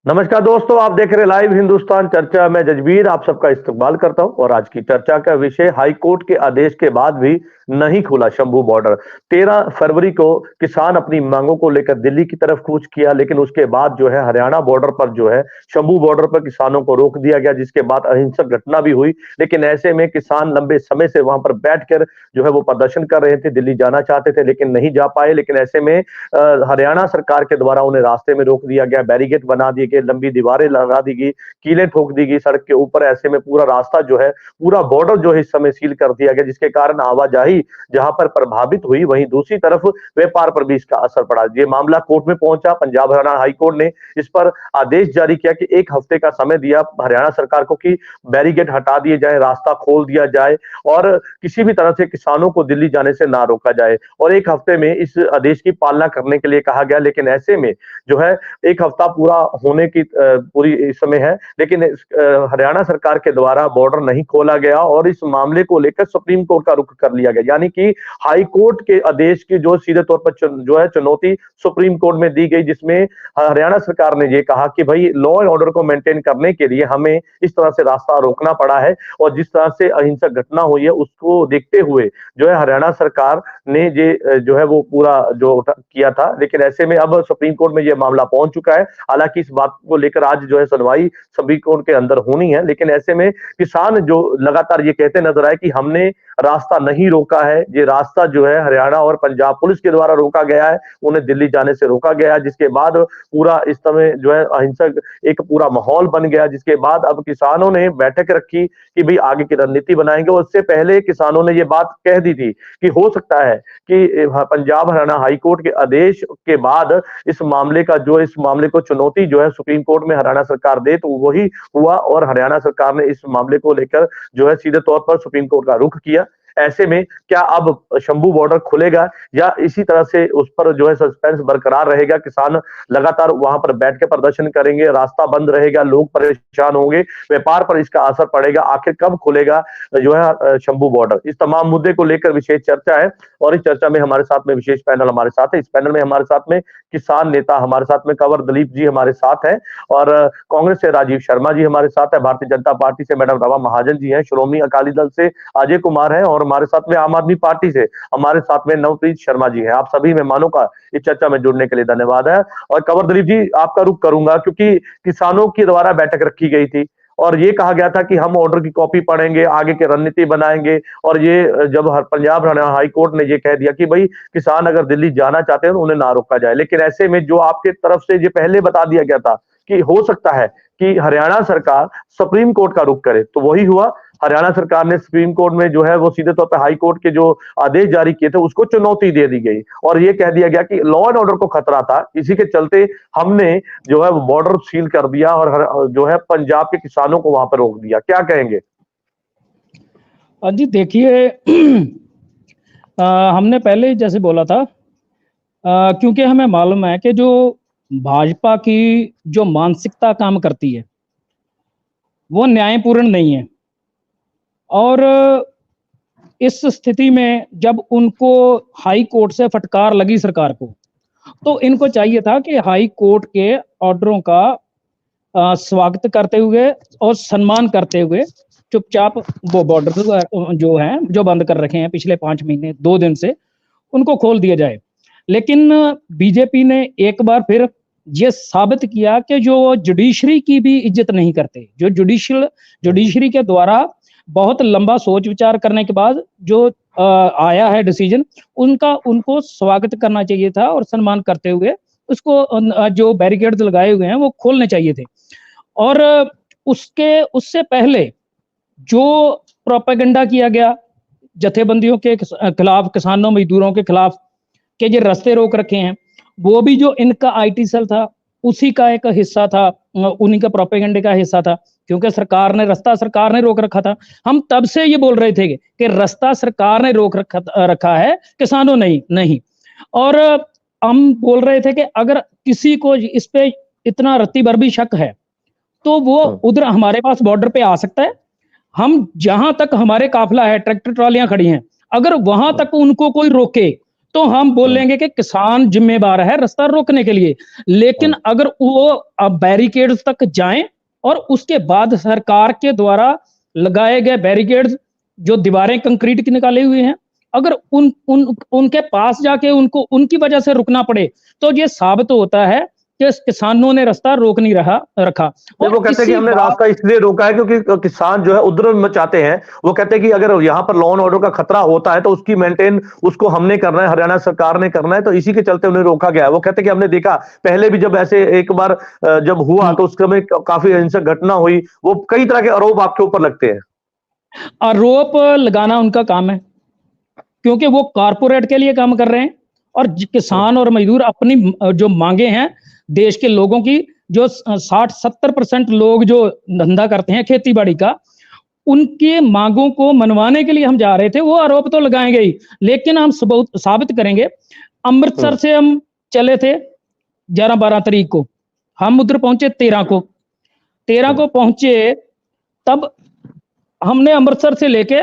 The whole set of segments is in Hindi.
नमस्कार दोस्तों, आप देख रहे लाइव हिंदुस्तान चर्चा। में जजबीर आप सबका इस्तकबाल करता हूं और आज की चर्चा का विषय हाई कोर्ट के आदेश के बाद भी नहीं खुला शंभू बॉर्डर। 13 फरवरी को किसान अपनी मांगों को लेकर दिल्ली की तरफ कूच किया, लेकिन उसके बाद जो है हरियाणा बॉर्डर पर जो है शंभू बॉर्डर पर किसानों को रोक दिया गया, जिसके बाद अहिंसक घटना भी हुई। लेकिन ऐसे में किसान लंबे समय से वहां पर बैठकर जो है वो प्रदर्शन कर रहे थे, दिल्ली जाना चाहते थे लेकिन नहीं जा पाए। लेकिन ऐसे में हरियाणा सरकार के द्वारा उन्हें रास्ते में रोक दिया गया, बैरिकेड बना दिए गए, लंबी दीवारें लगा दी गई, कीलें ठोक दी गई सड़क के ऊपर। ऐसे में पूरा रास्ता जो है, पूरा बॉर्डर जो है इस समय सील कर दिया गया, जिसके कारण आवाजाही जहां पर प्रभावित हुई, वहीं दूसरी तरफ व्यापार पर भी इसका असर पड़ा। ये मामला कोर्ट में पहुंचा। पंजाब हरियाणा हाई कोर्ट ने इस पर आदेश जारी किया कि 1 हफ्ते का समय दिया हरियाणा सरकार को कि बैरिकेड हटा दिए जाए, रास्ता खोल दिया जाए और किसी भी तरह से किसानों को दिल्ली जाने से ना रोका जाए, और 1 हफ्ते में इस आदेश की पालना करने के लिए कहा गया। लेकिन ऐसे में जो है 1 हफ्ता पूरा होने की पूरी इस समय है, लेकिन हरियाणा सरकार के द्वारा बॉर्डर नहीं खोला गया और इस मामले को लेकर सुप्रीम कोर्ट का रुख कर लिया गया। यानी कि हाई कोर्ट के आदेश की जो सीधे तौर पर जो है चुनौती सुप्रीम कोर्ट में दी गई, जिसमें हरियाणा सरकार ने ये कहा कि भाई लॉ एंड ऑर्डर को मेंटेन करने के लिए हमें इस तरह से रास्ता रोकना पड़ा है, और जिस तरह से अहिंसक घटना हुई है उसको देखते हुए जो है हरियाणा सरकार ने ये जो है वो पूरा जो किया था। लेकिन ऐसे में अब सुप्रीम कोर्ट में ये मामला पहुंच चुका है। हालांकि इस बात को लेकर आज जो है सुनवाई सुप्रीम कोर्ट के अंदर होनी है, लेकिन ऐसे में किसान जो लगातार ये कहते नजर आए कि हमने रास्ता नहीं रोका है, ये रास्ता जो है हरियाणा और पंजाब पुलिस के द्वारा रोका गया है, उन्हें दिल्ली जाने से रोका गया है, जिसके बाद पूरा इस समय जो है अहिंसक एक पूरा माहौल बन गया। जिसके बाद अब किसानों ने बैठक रखी कि भाई आगे की रणनीति बनाएंगे। उससे पहले किसानों ने ये बात कह दी थी कि हो सकता है कि पंजाब हरियाणा हाई कोर्ट के आदेश के बाद इस मामले को चुनौती जो है सुप्रीम कोर्ट में हरियाणा सरकार दे, तो वही हुआ और हरियाणा सरकार ने इस मामले को लेकर जो है सीधे तौर पर सुप्रीम कोर्ट का रुख किया। ऐसे में क्या अब शंभू बॉर्डर खुलेगा या इसी तरह से उस पर जो है सस्पेंस बरकरार रहेगा? किसान लगातार वहां पर बैठ के प्रदर्शन करेंगे, रास्ता बंद रहेगा, लोग परेशान होंगे, व्यापार पर इसका असर पड़ेगा। आखिर कब खुलेगा जो है शंभू बॉर्डर? इस तमाम मुद्दे को लेकर विशेष चर्चा है और इस चर्चा में हमारे साथ में विशेष पैनल हमारे साथ है। इस पैनल में हमारे साथ में किसान नेता हमारे साथ में कंवर दलीप जी हमारे साथ हैं, और कांग्रेस से राजीव शर्मा जी हमारे साथ है, भारतीय जनता पार्टी से मैडम रमा महाजन जी हैं, श्रोमणी अकाली दल से अजय कुमार हैं, और हमारे साथ में आम आदमी पार्टी से हमारे साथ में नवप्रीत शर्मा जी हैं। आप सभी मेहमानों का इस चर्चा में जुड़ने के लिए धन्यवाद है। और कंवर दलीप जी, आपका रुख करूंगा क्योंकि किसानों के द्वारा बैठक रखी गई थी और ये कहा गया था कि हम ऑर्डर की कॉपी पढ़ेंगे, आगे की रणनीति बनाएंगे, और ये जब पंजाब हरियाणा हाई कोर्ट ने ये कह दिया कि भाई किसान अगर दिल्ली जाना चाहते हैं तो उन्हें ना रोका जाए। लेकिन ऐसे में जो आपके तरफ से ये पहले बता दिया गया था कि हो सकता है कि हरियाणा सरकार सुप्रीम कोर्ट का रुख करे, तो वही हुआ। हरियाणा सरकार ने सुप्रीम कोर्ट में जो है वो सीधे तौर पर हाई कोर्ट के जो आदेश जारी किए थे उसको चुनौती दे दी गई, और ये कह दिया गया कि लॉ एंड ऑर्डर को खतरा था, इसी के चलते हमने जो है वो बॉर्डर सील कर दिया और जो है पंजाब के किसानों को वहां पर रोक दिया। क्या कहेंगे? जी देखिए, हमने पहले ही जैसे बोला था, क्योंकि हमें मालूम है कि जो भाजपा की जो मानसिकता काम करती है वो न्यायपूर्ण नहीं है, और इस स्थिति में जब उनको हाई कोर्ट से फटकार लगी सरकार को, तो इनको चाहिए था कि हाई कोर्ट के ऑर्डरों का स्वागत करते हुए और सम्मान करते हुए चुपचाप वो बॉर्डर जो है जो बंद कर रखे हैं पिछले 5 महीने 2 दिन से, उनको खोल दिया जाए। लेकिन बीजेपी ने एक बार फिर ये साबित किया कि जो जुडिशरी की भी इज्जत नहीं करते, जो जुडिशरी के द्वारा बहुत लंबा सोच विचार करने के बाद जो आया है डिसीजन, उनको स्वागत करना चाहिए था और सम्मान करते हुए उसको जो बैरिकेड लगाए हुए हैं वो खोलने चाहिए थे। और उससे पहले जो प्रोपेगेंडा किया गया जथेबंदियों के खिलाफ, किसानों मजदूरों के खिलाफ, के ये रास्ते रोक रखे हैं, वो भी जो इनका आईटी सेल था उसी का एक हिस्सा था, उन्हीं का प्रोपेगेंडे का हिस्सा था, क्योंकि रास्ता सरकार ने रोक रखा था। हम तब से ये बोल रहे थे कि रास्ता सरकार ने रोक रखा है, किसानों नहीं। और हम बोल रहे थे कि अगर किसी को इस पे इतना रत्ती भर भी शक है तो वो उधर हमारे पास बॉर्डर पे आ सकता है। हम जहां तक हमारे काफिला है, ट्रैक्टर ट्रॉलियां खड़ी हैं, अगर वहां तक उनको कोई रोके तो हम बोलेंगे कि किसान जिम्मेदार है रास्ता रोकने के लिए। लेकिन अगर वो अब बैरिकेड्स तक जाएं और उसके बाद सरकार के द्वारा लगाए गए बैरिकेड्स, जो दीवारें कंक्रीट की निकाली हुई हैं, अगर उनके पास जाके उनको उनकी वजह से रुकना पड़े, तो ये साबित होता है कि किसानों ने रास्ता रोक नहीं रखा। नहीं, और वो कहते हैं कि इसी हमने बात रास्ता इसलिए रोका है क्योंकि किसान जो है उद्रम मचाते हैं। वो कहते हैं कि अगर यहाँ पर लॉ एंड ऑर्डर का खतरा होता है तो उसकी मेंटेन उसको हमने करना है, हरियाणा सरकार ने करना है, तो इसी के चलते उन्हें रोका गया है। वो कहते हैं कि हमने देखा पहले भी जब ऐसे एक बार जब हुआ तो उस समय काफी हिंसक घटना हुई। वो कई तरह के आरोप आपके ऊपर लगते हैं। आरोप लगाना उनका काम है, क्योंकि वो कारपोरेट के लिए काम कर रहे हैं और किसान और मजदूर अपनी जो मांगे हैं देश के लोगों की, जो 60-70% लोग जो धंधा करते हैं खेती बाड़ी का, उनके मांगों को मनवाने के लिए हम जा रहे थे। वो आरोप तो लगाएंगे ही, लेकिन हम साबित करेंगे। अमृतसर से हम चले थे 11-12 तारीख को, हम उधर पहुंचे 13 को पहुंचे। तब हमने अमृतसर से लेके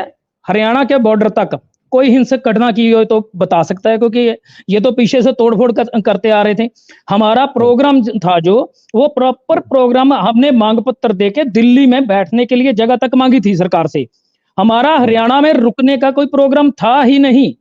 हरियाणा के बॉर्डर तक कोई हिंसक घटना की हो तो बता सकता है, क्योंकि ये तो पीछे से तोड़फोड़ करते आ रहे थे। हमारा प्रोग्राम था जो, वो प्रॉपर प्रोग्राम, हमने मांग पत्र देके दिल्ली में बैठने के लिए जगह तक मांगी थी सरकार से। हमारा हरियाणा में रुकने का कोई प्रोग्राम था ही नहीं।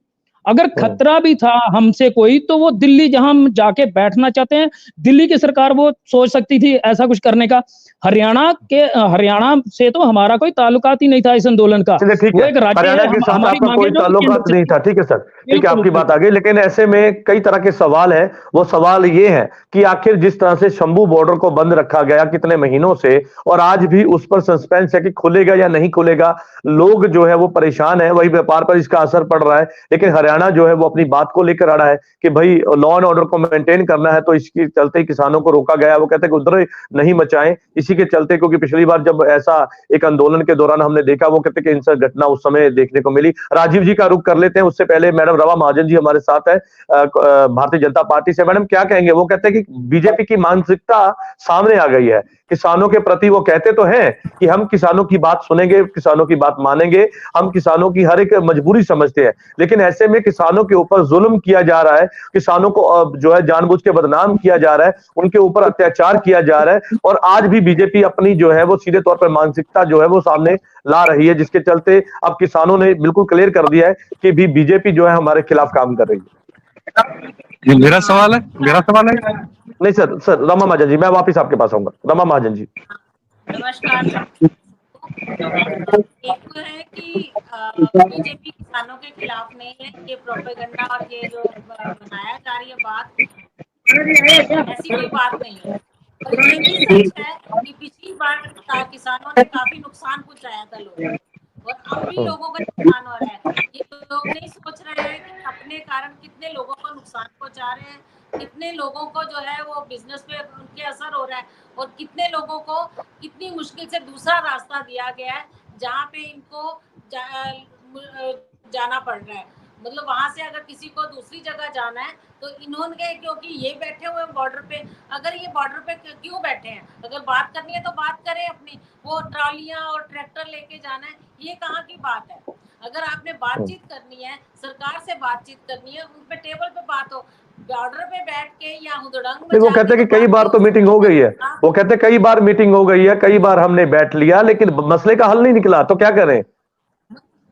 अगर खतरा भी था हमसे कोई, तो वो दिल्ली जहां हम जाके बैठना चाहते हैं, दिल्ली की सरकार वो सोच सकती थी ऐसा कुछ करने का। हरियाणा से तो हमारा कोई ताल्लुकात ही नहीं था इस आंदोलन का। चलिए ठीक वो है, एक राज्य है, हरियाणा के साथ हमारी आपका मांगे कोई जो केंद्र ताल्लुकात से नहीं थी। था। ठीक है सर, ठीक है, बिल्कुल आपकी बात बिल्कुल। आ गई। लेकिन ऐसे में कई तरह के सवाल है। वो सवाल ये है कि आखिर जिस तरह से शंभू बॉर्डर को बंद रखा गया कितने महीनों से, और आज भी उस पर सस्पेंस है कि खुलेगा या नहीं खुलेगा। लोग जो है वो परेशान है, वही व्यापार पर इसका असर पड़ रहा है। लेकिन हरियाणा जो है वो अपनी बात को लेकर अड़ा है कि भाई लॉ एंड ऑर्डर को मेंटेन करना है, तो इसके चलते ही किसानों को रोका गया है। वो कहते हैं कि उधर नहीं मचाएं इसी के चलते, क्योंकि पिछली बार जब ऐसा एक आंदोलन के दौरान हमने देखा, वो कहते हैं कि हिंसक घटना उस समय देखने को मिली। राजीव जी का रुख कर लेते हैं, उससे पहले मैडम रमा महाजन जी हमारे साथ है भारतीय जनता पार्टी से। मैडम क्या कहेंगे? वो कहते हैं कि बीजेपी की मानसिकता सामने आ गई है किसानों के प्रति। वो कहते तो हैं कि हम किसानों की बात सुनेंगे, किसानों की बात मानेंगे, हम किसानों की हर एक मजबूरी समझते हैं। लेकिन ऐसे में किसानों के ऊपर जुल्म किया जा रहा है, किसानों को जो है जानबूझ के बदनाम किया जा रहा है, उनके ऊपर अत्याचार किया जा रहा है। और आज भी बीजेपी अपनी जो है वो सीधे तौर पर मानसिकता जो है वो सामने ला रही है, जिसके चलते अब किसानों ने बिल्कुल क्लियर कर दिया है कि भी बीजेपी जो है हमारे खिलाफ काम कर रही है। ये मेरा सवाल है। नहीं सर, रमा महाजन जी, मैं वापिस आपके पास आऊंगा। रमा महाजन जी। नमस्कार सर। एक तो है कि बीजेपी किसानों के खिलाफ नहीं है, ये प्रोपेगेंडा और ये जो बनाया जा रही है बात, ऐसी कोई बात नहीं है। और ये भी सच है कि पिछली बार किसानों ने काफी नुकसान पहुंचाया था लोगों को, और अब भी लोगों का नुकसान हो रहा है। ये लोग नहीं सोच रहे हैं कि अपने कारण कितने लोगों को नुकसान पहुंचा रहे हैं, कितने लोगों को जो है वो बिजनेस पे उनके असर हो रहा है, और कितने लोगों को कितनी मुश्किल से दूसरा रास्ता दिया गया है जहाँ पे इनको जाना पड़ रहा है। मतलब वहां से अगर किसी को दूसरी जगह जाना है तो इन्होंने, क्योंकि ये बैठे हुए बॉर्डर पे, अगर ये बॉर्डर पे क्यों बैठे हैं? अगर बात करनी है तो बात करें अपनी। वो ट्रॉलियां और ट्रैक्टर लेके जाना है, ये कहाँ की बात है? अगर आपने बातचीत करनी है, सरकार से बातचीत करनी है, उन पे टेबल पे बात हो। बॉर्डर पे बैठ के या हुदड़ंग में वो कहते हैं कि कई बार तो मीटिंग हो गई है। वो कहते हैं कई बार मीटिंग हो गई है, कई बार हमने बैठ लिया, लेकिन मसले का हल नहीं निकला, तो क्या करें?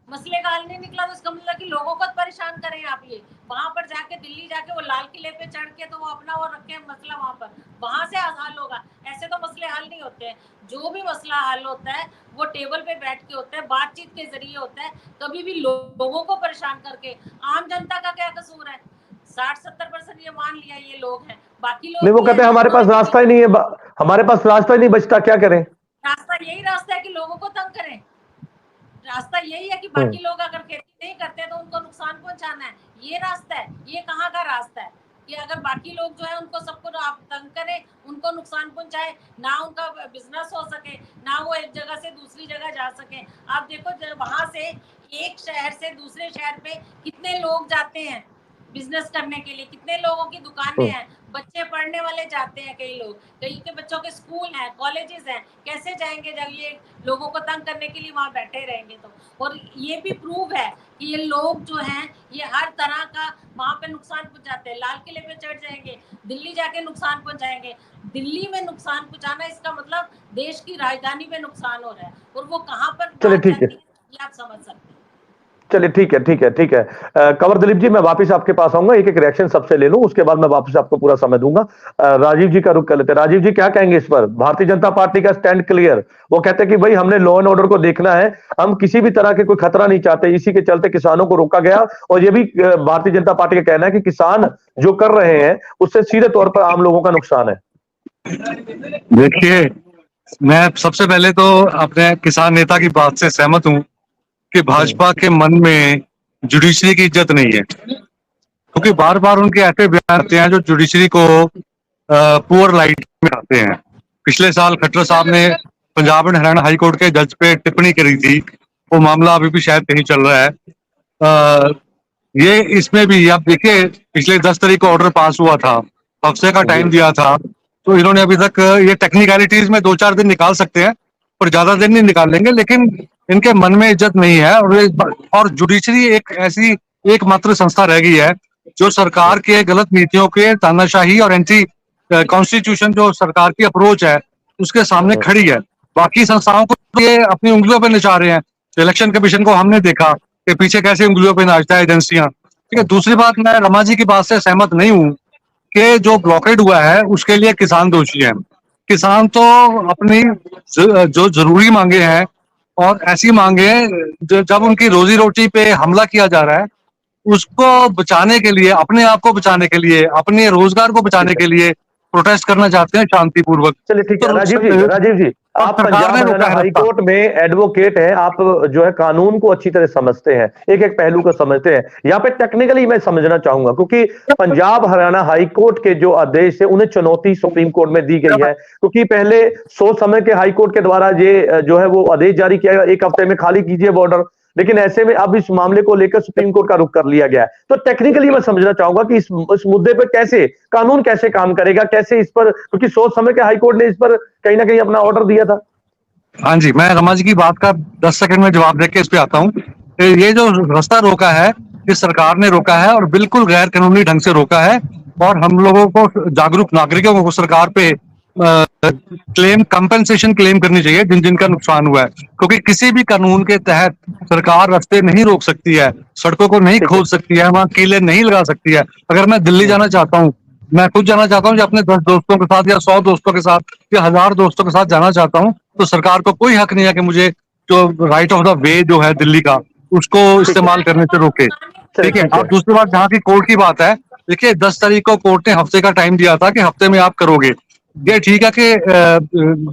मसले का हल नहीं निकला तो इसका मतलब कि लोगों को परेशान करें आप। ये वहां पर जाके, दिल्ली जाके वो लाल किले पे चढ़ के तो वो अपना वो रखे मसला वहां से हल होगा। ऐसे तो मसले हल नहीं होते हैं। जो भी मसला हल होता है वो टेबल पे बैठ के होता है, बातचीत के जरिए होता है। कभी भी लोगों को परेशान करके। आम जनता का क्या कसूर है? 60-70% ये मान लिया ये लोग हैं, बाकी लोग नहीं, वो भी कहते हैं हमारे पास रास्ता ही नहीं है, हमारे पास रास्ता ही नहीं बचता, क्या करें? यही रास्ता है कि लोगों को तंग करें। रास्ता यही है कि बाकी लोग अगर खेती नहीं करते तो उनको नुकसान पहुंचाना है। ये रास्ता है? ये कहाँ का रास्ता है कि अगर बाकी लोग जो है उनको सबको आप तंग करें, उनको नुकसान पहुंचाए, ना उनका बिजनेस हो सके, ना वो एक जगह से दूसरी जगह जा सके। आप देखो वहां से एक शहर से दूसरे शहर पे कितने लोग जाते हैं बिजनेस करने के लिए, कितने लोगों की दुकानें हैं। बच्चे पढ़ने वाले जाते हैं, कई लोग, कई के बच्चों के स्कूल हैं, कॉलेजेस हैं, कैसे जाएंगे जब ये लोगों को तंग करने के लिए वहां बैठे रहेंगे तो। और ये भी प्रूव है कि ये लोग जो हैं ये हर तरह का वहां पे नुकसान पहुंचाते हैं। लाल किले पे चढ़ जाएंगे, दिल्ली जाके नुकसान पहुंचाएंगे। दिल्ली में नुकसान पहुंचाना इसका मतलब देश की राजधानी में नुकसान हो रहा है, और वो कहां पर चलिए बात ठीक है, जाती है ये आप समझ सकते हैं। चलिए ठीक है, ठीक है, ठीक है। कंवर दिलीप जी, मैं वापस आपके पास आऊंगा, एक एक रिएक्शन सबसे ले लूं, उसके बाद मैं वापस आपको पूरा समय दूंगा। राजीव जी का रुख कर लेते हैं। राजीव जी क्या कहेंगे इस पर? भारतीय जनता पार्टी का स्टैंड क्लियर, वो कहते हैं कि भाई हमने लॉ एंड ऑर्डर को देखना है, हम किसी भी तरह के कोई खतरा नहीं चाहते, इसी के चलते किसानों को रोका गया। और ये भी भारतीय जनता पार्टी का कहना है कि किसान जो कर रहे हैं उससे सीधे तौर पर आम लोगों का नुकसान है। देखिए, मैं सबसे पहले तो अपने किसान नेता की बात से सहमत हूं कि भाजपा के मन में जुडिशरी की इज्जत नहीं है, क्योंकि बार बार उनके ऐसे बयान आते हैं जो जुडिशरी को पुअर लाइट में आते हैं। पिछले साल खट्टर साहब ने Punjab and Haryana high court के जज पे टिप्पणी करी थी, वो मामला अभी भी शायद कहीं चल रहा है। ये इसमें भी आप देखिए, पिछले 10 तारीख को ऑर्डर पास हुआ था, हफ्ते का टाइम दिया था, तो इन्होंने अभी तक ये टेक्निकलिटीज में 2-4 दिन निकाल सकते हैं, पर ज्यादा दिन नहीं निकालेंगे, लेकिन इनके मन में इज्जत नहीं है। और जुडिशरी एक ऐसी एकमात्र संस्था रह गई है जो सरकार के गलत नीतियों के तानाशाही और एंटी कॉन्स्टिट्यूशन जो सरकार की अप्रोच है उसके सामने खड़ी है। बाकी संस्थाओं को ये अपनी उंगलियों पे नचा रहे हैं। इलेक्शन कमीशन को हमने देखा कि पीछे कैसे उंगलियों पे नाचता है एजेंसियां। ठीक है, दूसरी बात, मैं रमा जी की बात से सहमत नहीं हूँ कि जो ब्लॉकेड हुआ है उसके लिए किसान दोषी है। किसान तो अपनी जो जरूरी मांगे हैं, और ऐसी मांगे जब उनकी रोजी रोटी पे हमला किया जा रहा है, उसको बचाने के लिए, अपने आप को बचाने के लिए, अपने रोजगार को बचाने के लिए प्रोटेस्ट करना चाहते हैं शांतिपूर्वक। चलिए ठीक है, तो राजीव जी, आप पंजाब हरियाणा हाई कोर्ट में एडवोकेट हैं, आप जो है कानून को अच्छी तरह समझते हैं, एक एक पहलू को समझते हैं। यहाँ पे टेक्निकली मैं समझना चाहूंगा, क्योंकि पंजाब हरियाणा हाई कोर्ट के जो आदेश है उन्हें चुनौती सुप्रीम कोर्ट में दी गई है, क्योंकि पहले 100 समय के हाई कोर्ट के द्वारा ये जो है वो आदेश जारी किया गया, 1 हफ्ते में खाली कीजिए बॉर्डर, लेकिन ऐसे में अब इस मामले को लेकर सुप्रीम कोर्ट का रुख कर लिया गया है। तो टेक्निकली मैं समझना चाहूंगा कि इस मुद्दे पर कैसे कानून कैसे काम करेगा, कैसे इस पर, क्योंकि 100 समय के हाई कोर्ट ने इस पर कहीं ना कहीं अपना ऑर्डर दिया था। हाँ जी, मैं रमा जी की बात का 10 सेकंड में जवाब देके इस पे आता हूँ। ये जो रास्ता रोका है, इस सरकार ने रोका है और बिल्कुल गैर कानूनी ढंग से रोका है, और हम लोगों को, जागरूक नागरिकों को सरकार पे कंपेंसेशन क्लेम करनी चाहिए जिन जिनका नुकसान हुआ है, क्योंकि किसी भी कानून के तहत सरकार रास्ते नहीं रोक सकती है, सड़कों को नहीं खोल सकती है, वहां कीले नहीं लगा सकती है। अगर मैं दिल्ली जाना चाहता हूँ, मैं खुद जाना चाहता हूँ, अपने 10 दोस्तों के साथ या 100 दोस्तों के साथ या 1000 दोस्तों के साथ जाना चाहता हूँ, तो सरकार को कोई हक नहीं है कि मुझे जो राइट ऑफ द वे जो है दिल्ली का, उसको इस्तेमाल करने से रोके। ठीक है। अब दूसरी बात, जहाँ की कोर्ट की बात है, देखिए 10 तारीख को कोर्ट ने हफ्ते का टाइम दिया था कि हफ्ते में आप करोगे। ये ठीक है कि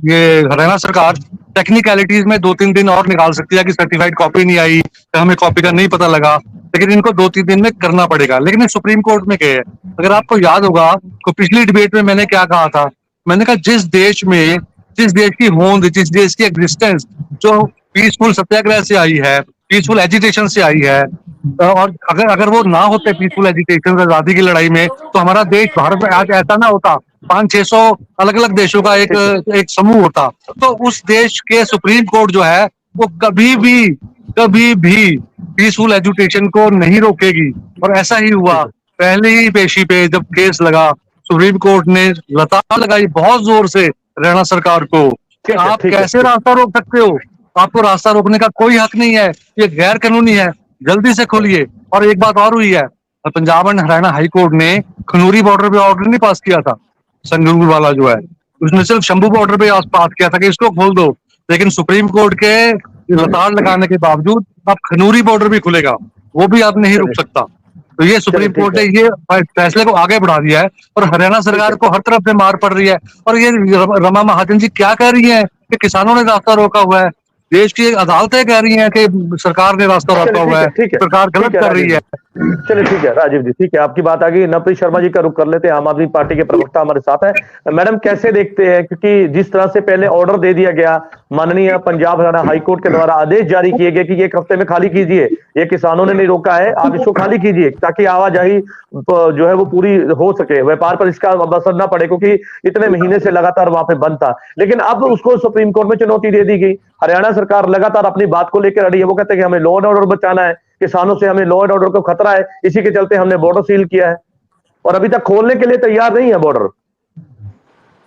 ये हरियाणा सरकार टेक्निकलिटीज में 2-3 दिन और निकाल सकती है कि सर्टिफाइड कॉपी नहीं आई, हमें कॉपी का नहीं पता लगा, लेकिन इनको 2-3 दिन में करना पड़ेगा। लेकिन सुप्रीम कोर्ट में गए, अगर आपको याद होगा तो पिछली डिबेट में मैंने क्या कहा था, मैंने कहा जिस देश की होंद, जिस देश की एग्जिस्टेंस जो पीसफुल सत्याग्रह से आई है, पीसफुल एजिटेशन से आई है, और अगर वो ना होते पीसफुल एजिटेशन, आजादी की लड़ाई में, तो हमारा देश भारत में आज ऐसा ना होता, 500-600 अलग अलग देशों का एक समूह होता। तो उस देश के सुप्रीम कोर्ट जो है वो कभी भी पीसफुल एजुटेशन को नहीं रोकेगी, और ऐसा ही हुआ। पहले ही पेशी पे जब केस लगा, सुप्रीम कोर्ट ने लताम लगाई बहुत जोर से हरियाणा सरकार को कि आप कैसे रास्ता रोक सकते हो, आपको रास्ता रोकने का कोई हक नहीं है, ये गैर कानूनी है, जल्दी से खोलिए। और एक बात और हुई है, Punjab and Haryana high court ने खनूरी बॉर्डर पे ऑर्डर नहीं पास किया था, संगरूर वाला जो है, उसने सिर्फ शंभू बॉर्डर पे पास किया था कि इसको खोल दो, लेकिन सुप्रीम कोर्ट के लताड़ लगाने के बावजूद अब खनूरी बॉर्डर भी खुलेगा, वो भी आप नहीं रुक सकता। तो ये सुप्रीम कोर्ट ने ये फैसले को आगे बढ़ा दिया है, और हरियाणा सरकार को हर तरफ से मार पड़ रही है। और ये रमा महाजन जी क्या कह रही है कि किसानों ने रास्ता रोका हुआ है, देश की अदालतें कह रही हैं कि सरकार ने रास्ता रोका हुआ है, सरकार गलत कर रही है। चलिए ठीक है राजीव जी, ठीक है, आपकी बात आ गई। नवप्रीत शर्मा जी का रुख कर लेते हैं, आम आदमी पार्टी के प्रवक्ता हमारे साथ है। मैडम कैसे देखते हैं, क्योंकि जिस तरह से पहले ऑर्डर दे दिया गया, माननीय पंजाब हरियाणा हाईकोर्ट के द्वारा आदेश जारी किए गए कि ये एक हफ्ते में खाली कीजिए, ये किसानों ने नहीं रोका है, आप इसको खाली कीजिए ताकि आवाजाही जो है वो पूरी हो सके, व्यापार पर इसका असर ना पड़े, क्योंकि इतने महीने से लगातार वहां पे बंद था। लेकिन अब उसको सुप्रीम कोर्ट में चुनौती दे दी गई। हरियाणा सरकार लगातार अपनी बात को लेकर अड़ी है, वो कहते हैं कि हमें लॉ एंड ऑर्डर बचाना है, किसानों से हमें लॉ एंड ऑर्डर को खतरा है, इसी के चलते हमने बॉर्डर सील किया है, और अभी तक खोलने के लिए तैयार नहीं है बॉर्डर।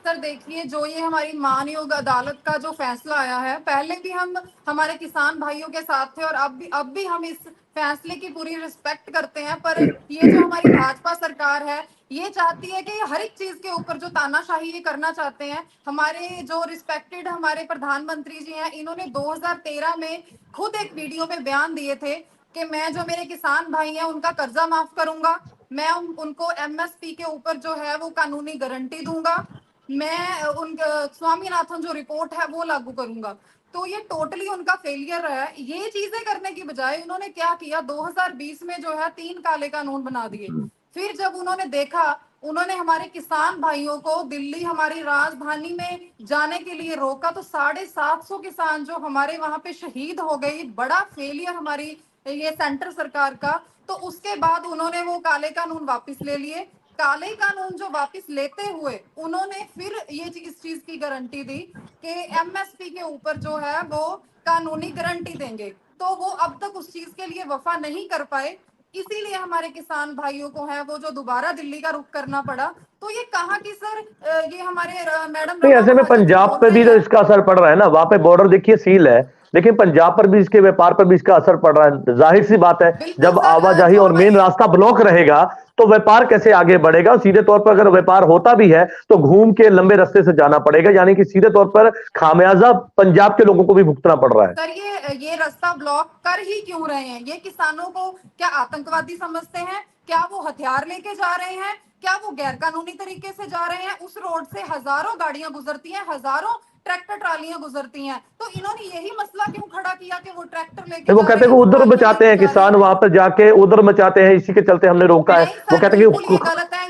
सर देखिए, जो ये हमारी मानयोग अदालत का जो फैसला आया है, पहले भी हम हमारे किसान भाइयों के साथ थे और अब भी हम इस फैसले की पूरी रिस्पेक्ट करते हैं। पर ये जो हमारी भाजपा सरकार है, ये चाहती है कि हर एक चीज के ऊपर जो तानाशाही ये करना चाहते हैं। हमारे जो रिस्पेक्टेड हमारे प्रधानमंत्री जी हैं, इन्होंने 2013 में खुद एक वीडियो में बयान दिए थे कि मैं जो मेरे किसान भाई हैं उनका कर्जा माफ करूंगा, मैं उनको एमएसपी के ऊपर जो है वो कानूनी गारंटी दूंगा, मैं उन स्वामीनाथन जो रिपोर्ट है वो लागू करूंगा। तो ये टोटली उनका फेलियर है। ये चीजें करने की बजाय उन्होंने क्या किया, 2020 में जो है 3 काले कानून बना दिए। फिर जब उन्होंने देखा, उन्होंने हमारे किसान भाइयों को दिल्ली हमारी राजधानी में जाने के लिए रोका, तो 750 किसान जो हमारे वहां पे शहीद हो गए। बड़ा फेलियर हमारी ये सेंटर सरकार का। तो उसके बाद उन्होंने वो काले कानून वापस ले लिए। काले कानून जो वापस लेते हुए उन्होंने फिर ये इस चीज की गारंटी दी कि एमएसपी के ऊपर जो है वो कानूनी गारंटी देंगे। तो वो अब तक उस चीज के लिए वफा नहीं कर पाए, इसीलिए हमारे किसान भाइयों को है वो जो दोबारा दिल्ली का रुख करना पड़ा। तो ये कहा कि सर ये हमारे मैडम नहीं, ऐसे में पंजाब पे भी तो इसका असर पड़ रहा है ना, वहां पे बॉर्डर देखिए सील है, लेकिन पंजाब पर भी, इसके व्यापार पर भी इसका असर पड़ रहा है। जाहिर सी बात है, जब आवाजाही और मेन रास्ता ब्लॉक रहेगा तो व्यापार कैसे आगे बढ़ेगा। सीधे तौर पर अगर व्यापार होता भी है तो घूम के लंबे रास्ते से जाना पड़ेगा, यानी कि सीधे तौर पर खामियाजा पंजाब के लोगों को भी भुगतना पड़ रहा है। सर ये रास्ता ब्लॉक कर ही क्यों रहे हैं? ये किसानों को क्या आतंकवादी समझते हैं? क्या वो हथियार लेके जा रहे हैं? क्या वो गैर कानूनी तरीके से जा रहे हैं? उस रोड से हजारों गाड़ियां गुजरती हैं, हजारों ट्रैक्टर ट्रालियां गुजरती हैं। तो इन्होंने यही मसला क्यों खड़ा किया कि वो ट्रैक्टर लेके वो कहते हैं कि उधर मचाते हैं किसान, वहां पर जाके उधर मचाते हैं, इसी के चलते हमने रोका है। वो कहते हैं कि गलत है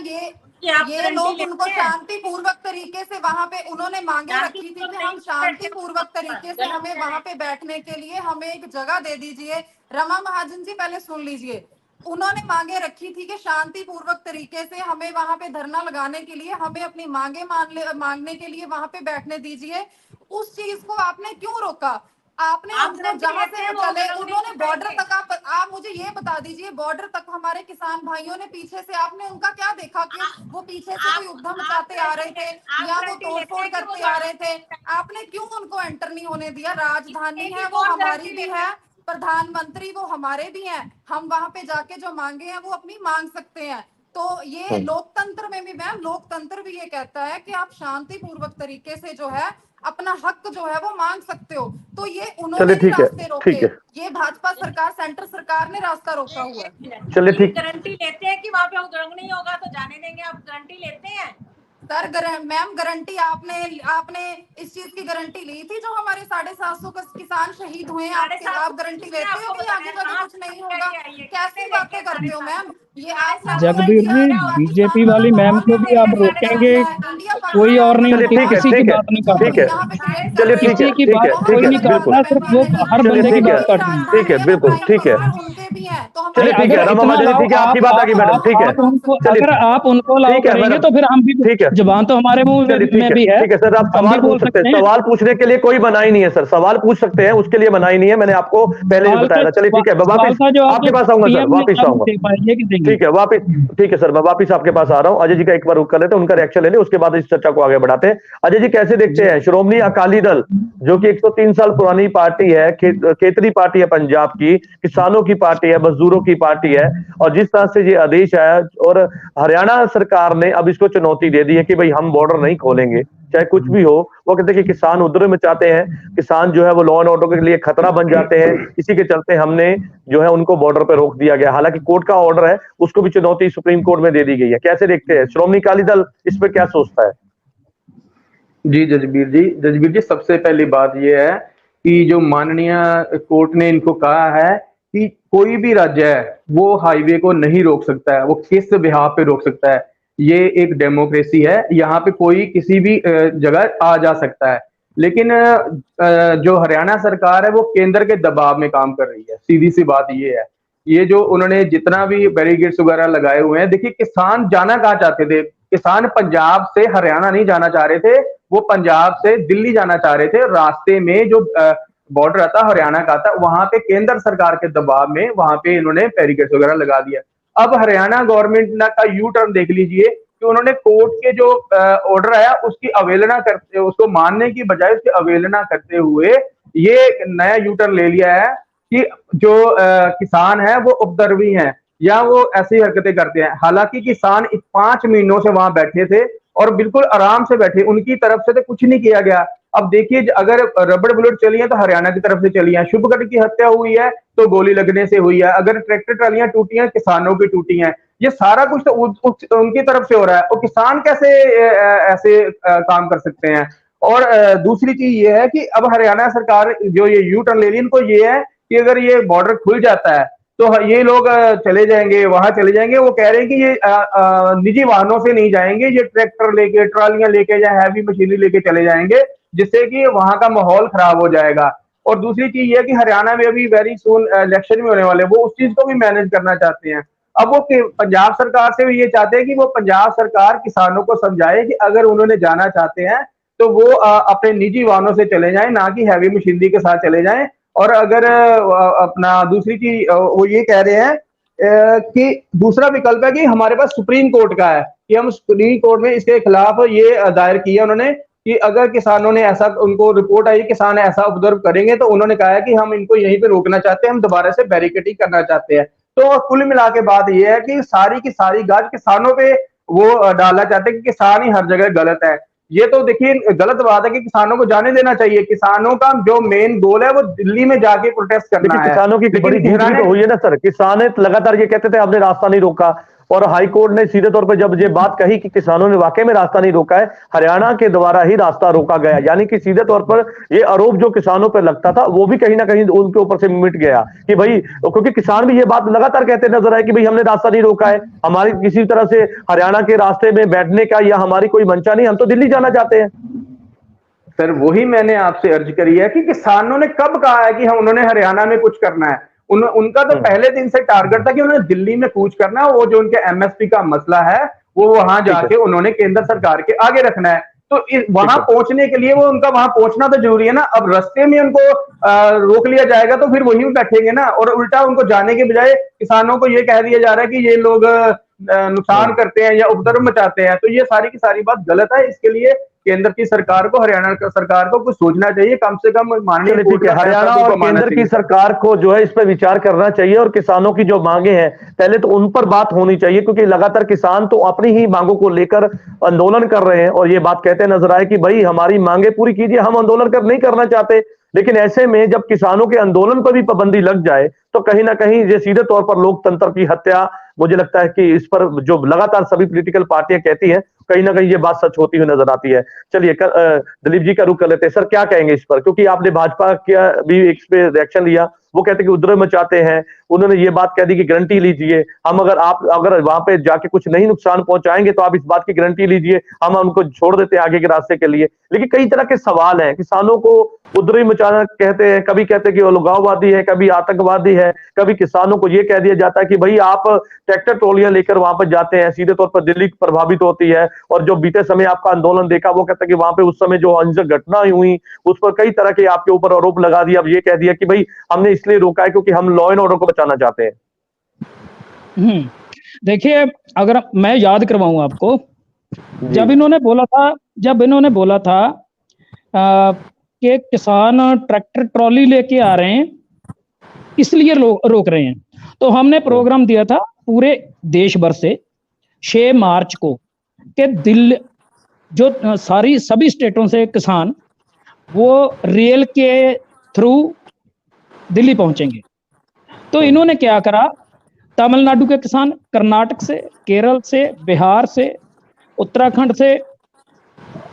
ये लोग उनको शांति पूर्वक तरीके से वहां पे उन्होंने मांगे रखी थी कि हम शांति पूर्वक तरीके से हमें वहां पे बैठने के लिए हमें एक जगह दे दीजिए। रमा महाजन जी पहले सुन लीजिए, उन्होंने मांगे रखी थी कि शांति पूर्वक तरीके से हमें वहां पे धरना लगाने के लिए, हमें अपनी मांगे मांगने के लिए वहां पे बैठने दीजिए। उस चीज को आपने क्यों रोका? आपने उनको जहां से वो चले, उन्होंने बॉर्डर तक, आप मुझे ये बता दीजिए, बॉर्डर तक हमारे किसान भाइयों ने पीछे से, आपने उनका क्या देखा कि वो पीछे से कोई उद्यम मचाते आ रहे थे या वो तोड़फोड़ करते आ रहे थे? आपने क्यों उनको एंटर नहीं होने दिया? राजधानी है वो हमारी भी है, प्रधानमंत्री वो हमारे भी हैं, हम वहां पे जाके जो मांगे हैं वो अपनी मांग सकते हैं। तो ये लोकतंत्र में भी मैम, लोकतंत्र भी ये कहता है कि आप शांति पूर्वक तरीके से जो है अपना हक जो है वो मांग सकते हो। तो ये उन्होंने भी रास्ते रोके, ये भाजपा सरकार, सेंटर सरकार ने रास्ता रोका हुआ है। चलिए ठीक, गारंटी लेते हैं कि वहाँ पे उद्योग नहीं होगा तो जाने देंगे, आप गारंटी लेते हैं? सर मैम गारंटी आपने इस चीज की गारंटी ली थी जो हमारे 750 किसान शहीद हुए हैं, आप गारंटी लेते हो कि आगे जाके कुछ नहीं होगा? कैसी बातें करते हो मैम? ये आप जगबीर जी, बीजेपी वाली मैम को भी आप रोकेंगे, कोई और नहीं, किसी की बात नहीं कर रहे, चलिए ठीक है, किसी की बात कोई नहीं कर रहा, सिर्फ वो हर बंदे की बात कर रहे हैं। ठीक है, बिल्कुल ठीक है, उनके भी हैं। तो चलिए ठीक है, रमा महाजन ठीक है, आपकी बात आ गई मैडम, ठीक है, अगर आप उनको लाओ करेंगे तो फिर हम भी, ठीक है, जुबान तो हमारे मुंह में भी है। ठीक है सर, आप सवाल पूछ सकते हैं, सवाल पूछने के लिए कोई मनाही नहीं है सर, सवाल पूछ सकते हैं, उसके लिए मनाही नहीं है, मैंने आपको पहले भी बताया था। चलिए ठीक है, वापिस आपके पास आऊंगा सर, वापिस आऊंगा, ठीक है, वापिस, ठीक है सर, मैं वापिस आपके पास आ रहा हूं। अजय जी का एक बार रुक कर लेते हैं, उनका रिएक्शन ले लें, उसके बाद इस चर्चा को आगे बढ़ाते हैं। अजय जी कैसे देखते हैं श्रोमणी अकाली दल, जो कि 103 साल पुरानी पार्टी है, खेतरी पार्टी है पंजाब की, किसानों की पार्टी है, मजदूरों की पार्टी है, और जिस तरह से ये आदेश आया और हरियाणा सरकार ने अब इसको चुनौती दे दी है कि भाई हम बॉर्डर नहीं खोलेंगे चाहे कुछ भी हो। वो कहते हैं कि किसान उद्र में चाहते हैं, किसान जो है वो लॉ एंड ऑर्डर के लिए खतरा बन जाते हैं, इसी के चलते हमने जो है उनको बॉर्डर पे रोक दिया गया। हालांकि कोर्ट का ऑर्डर है, उसको भी चुनौती सुप्रीम कोर्ट में दे दी गई है। कैसे देखते हैं श्रोमणी अकाली दल, इस पर क्या सोचता है? जी जजबीर जी, सबसे पहली बात यह है कि जो माननीय कोर्ट ने इनको कहा है कि कोई भी राज्य है वो हाईवे को नहीं रोक सकता है, वो किस बिहाफ पे रोक सकता है। ये एक डेमोक्रेसी है, यहाँ पे कोई किसी भी जगह आ जा सकता है। लेकिन जो हरियाणा सरकार है वो केंद्र के दबाव में काम कर रही है, सीधी सी बात ये है। ये जो उन्होंने जितना भी बैरिकेड्स वगैरह लगाए हुए हैं, देखिए किसान जाना कहाँ चाहते थे? किसान पंजाब से हरियाणा नहीं जाना चाह रहे थे, वो पंजाब से दिल्ली जाना चाह रहे थे। रास्ते में जो बॉर्डर आता हरियाणा का था, वहां पे केंद्र सरकार के दबाव में वहां पे इन्होंने बैरिकेड्स वगैरह लगा दिया। अब हरियाणा गवर्नमेंट का यू टर्न देख लीजिए कि उन्होंने कोर्ट के जो ऑर्डर आया उसकी अवहेलना करते, उसको मानने की बजाय उसकी अवहेलना करते हुए ये नया यू टर्न ले लिया है कि जो किसान है वो उपद्रवी हैं या वो ऐसी हरकतें करते हैं। हालांकि किसान 5 महीनों से वहां बैठे थे और बिल्कुल आराम से बैठे, उनकी तरफ से तो कुछ नहीं किया गया। अब देखिए अगर रबड़ बुलेट चली है तो हरियाणा की तरफ से चली है, शुभगढ़ की हत्या हुई है तो गोली लगने से हुई है, अगर ट्रैक्टर ट्रालियां टूटी हैं किसानों की टूटी हैं। ये सारा कुछ तो उनकी तरफ से हो रहा है और किसान कैसे ऐसे काम कर सकते हैं। और दूसरी चीज ये है कि अब हरियाणा सरकार जो ये यू टर्न ले रही है, इनको ये है कि अगर ये बॉर्डर खुल जाता है तो ये लोग चले जाएंगे, वहां चले जाएंगे। वो कह रहे हैं कि ये निजी वाहनों से नहीं जाएंगे, ये ट्रैक्टर लेके, ट्रालियां लेके या हैवी मशीनरी लेके चले जाएंगे, जिससे कि वहां का माहौल खराब हो जाएगा। और दूसरी चीज ये है कि हरियाणा में अभी वेरी सून इलेक्शन भी होने वाले, वो उस चीज को भी मैनेज करना चाहते हैं। अब वो पंजाब सरकार से भी ये चाहते हैं कि वो पंजाब सरकार किसानों को समझाए कि अगर उन्होंने जाना चाहते हैं तो वो अपने निजी वाहनों से चले जाएं, ना कि हैवी मशीनरी के साथ चले जाएं। और अगर अपना दूसरी चीज वो ये कह रहे हैं कि दूसरा विकल्प है कि हमारे पास सुप्रीम कोर्ट का है कि हम सुप्रीम कोर्ट में इसके खिलाफ ये दायर किया उन्होंने कि अगर किसानों ने ऐसा, उनको रिपोर्ट आई किसान ऐसा उपद्रव करेंगे तो उन्होंने कहा है कि हम इनको यहीं पे रोकना चाहते हैं, हम दोबारा से बैरिकेडिंग करना चाहते हैं। तो कुल मिला के बात यह है कि सारी की सारी गाज किसानों पे वो डालना चाहते हैं कि किसान ही हर जगह गलत है। ये तो देखिए गलत बात है कि किसानों को जाने देना चाहिए। किसानों का जो मेन गोल है वो दिल्ली में जाके प्रोटेस्ट करना है। किसानों की बड़ी जीत भी तो हुई है ना सर। किसान लगातार ये कहते थे हमने रास्ता नहीं रोका, और हाई कोर्ट ने सीधे तौर पर जब ये बात कही कि किसानों ने वाकई में रास्ता नहीं रोका है, हरियाणा के द्वारा ही रास्ता रोका गया, यानी कि सीधे तौर पर ये आरोप जो किसानों पर लगता था वो भी कहीं ना कहीं उनके ऊपर से मिट गया कि भाई, क्योंकि किसान भी ये बात लगातार कहते नजर आए कि भाई हमने रास्ता नहीं रोका है, हमारी किसी तरह से हरियाणा के रास्ते में बैठने का या हमारी कोई मंशा नहीं, हम तो दिल्ली जाना चाहते हैं। सर वही मैंने आपसे अर्ज करी है कि किसानों ने कब कहा है कि हम उन्होंने हरियाणा में कुछ करना है। उनका तो पहले दिन से टारगेट था कि उन्होंने दिल्ली में कूच करना है। वो जो उनके एमएसपी का मसला है वो वहां जाके उन्होंने केंद्र सरकार के आगे रखना है। तो वहां पहुंचने के लिए वो उनका वहां पहुंचना तो जरूरी है ना। अब रास्ते में उनको रोक लिया जाएगा तो फिर वहीं बैठेंगे ना, और उल्टा उनको जाने के बजाय किसानों को ये कह दिया जा रहा है कि ये लोग नुकसान करते हैं या उपद्रव मचाते हैं। तो ये सारी की सारी बात गलत है। इसके लिए केंद्र की सरकार को, हरियाणा की सरकार को कुछ सोचना चाहिए, कम से कम माननीय हरियाणा और केंद्र की सरकार को जो है इस पर विचार करना चाहिए, और किसानों की जो मांगे हैं पहले तो उन पर बात होनी चाहिए, क्योंकि लगातार किसान तो अपनी ही मांगों को लेकर आंदोलन कर रहे हैं और ये बात कहते नजर आए कि भाई हमारी मांगे पूरी कीजिए, हम आंदोलन नहीं करना चाहते। लेकिन ऐसे में जब किसानों के आंदोलन पर भी पाबंदी लग जाए तो कहीं ना कहीं ये सीधे तौर पर लोकतंत्र की हत्या, मुझे लगता है कि इस पर जो लगातार सभी पॉलिटिकल पार्टियां कहती हैं कहीं ना कहीं ये बात सच होती हुई नजर आती है। चलिए दिलीप जी का रुख कर लेते हैं। सर क्या कहेंगे इस पर, क्योंकि आपने भाजपा का भी इस पे रिएक्शन लिया, वो कहते हैं कि उपद्रव मचाते हैं, उन्होंने ये बात कह दी कि गारंटी लीजिए, हम अगर वहां पे जाके कुछ नहीं नुकसान पहुंचाएंगे तो आप इस बात की गारंटी लीजिए, हम उनको छोड़ देते हैं आगे के रास्ते के लिए। लेकिन कई तरह के सवाल हैं, किसानों को उपद्रव मचाना कहते हैं, कभी कहते हैं कि वो अलगाववादी है, कभी आतंकवादी है, कभी किसानों को ये कह दिया जाता है कि भाई आप ट्रैक्टर ट्रॉलियां लेकर वहां पर जाते हैं, सीधे तौर पर दिल्ली प्रभावित होती है। और जो बीते समय आपका आंदोलन देखा, वो कहता है कि वहां पे उस समय जो हिंसक घटना हुई उस पर कई तरह के आपके ऊपर आरोप लगा दिया। अब ये कह दिया कि भाई हमने इसलिए रोका है क्योंकि हम लॉ एंड ऑर्डर को बचाना चाहते हैं। देखिए, अगर मैं याद करवाऊं आपको, जब इन्होंने बोला था कि किसान ट्रैक्टर ट्रॉली लेके आ रहे हैं इसलिए रोक रहे हैं, तो हमने प्रोग्राम दिया था पूरे देश भर से 6 मार्च को कि दिल्ली जो सभी स्टेटों से किसान वो रेल के थ्रू दिल्ली पहुंचेंगे। तो इन्होंने क्या करा, तमिलनाडु के किसान, कर्नाटक से, केरल से, बिहार से, उत्तराखंड से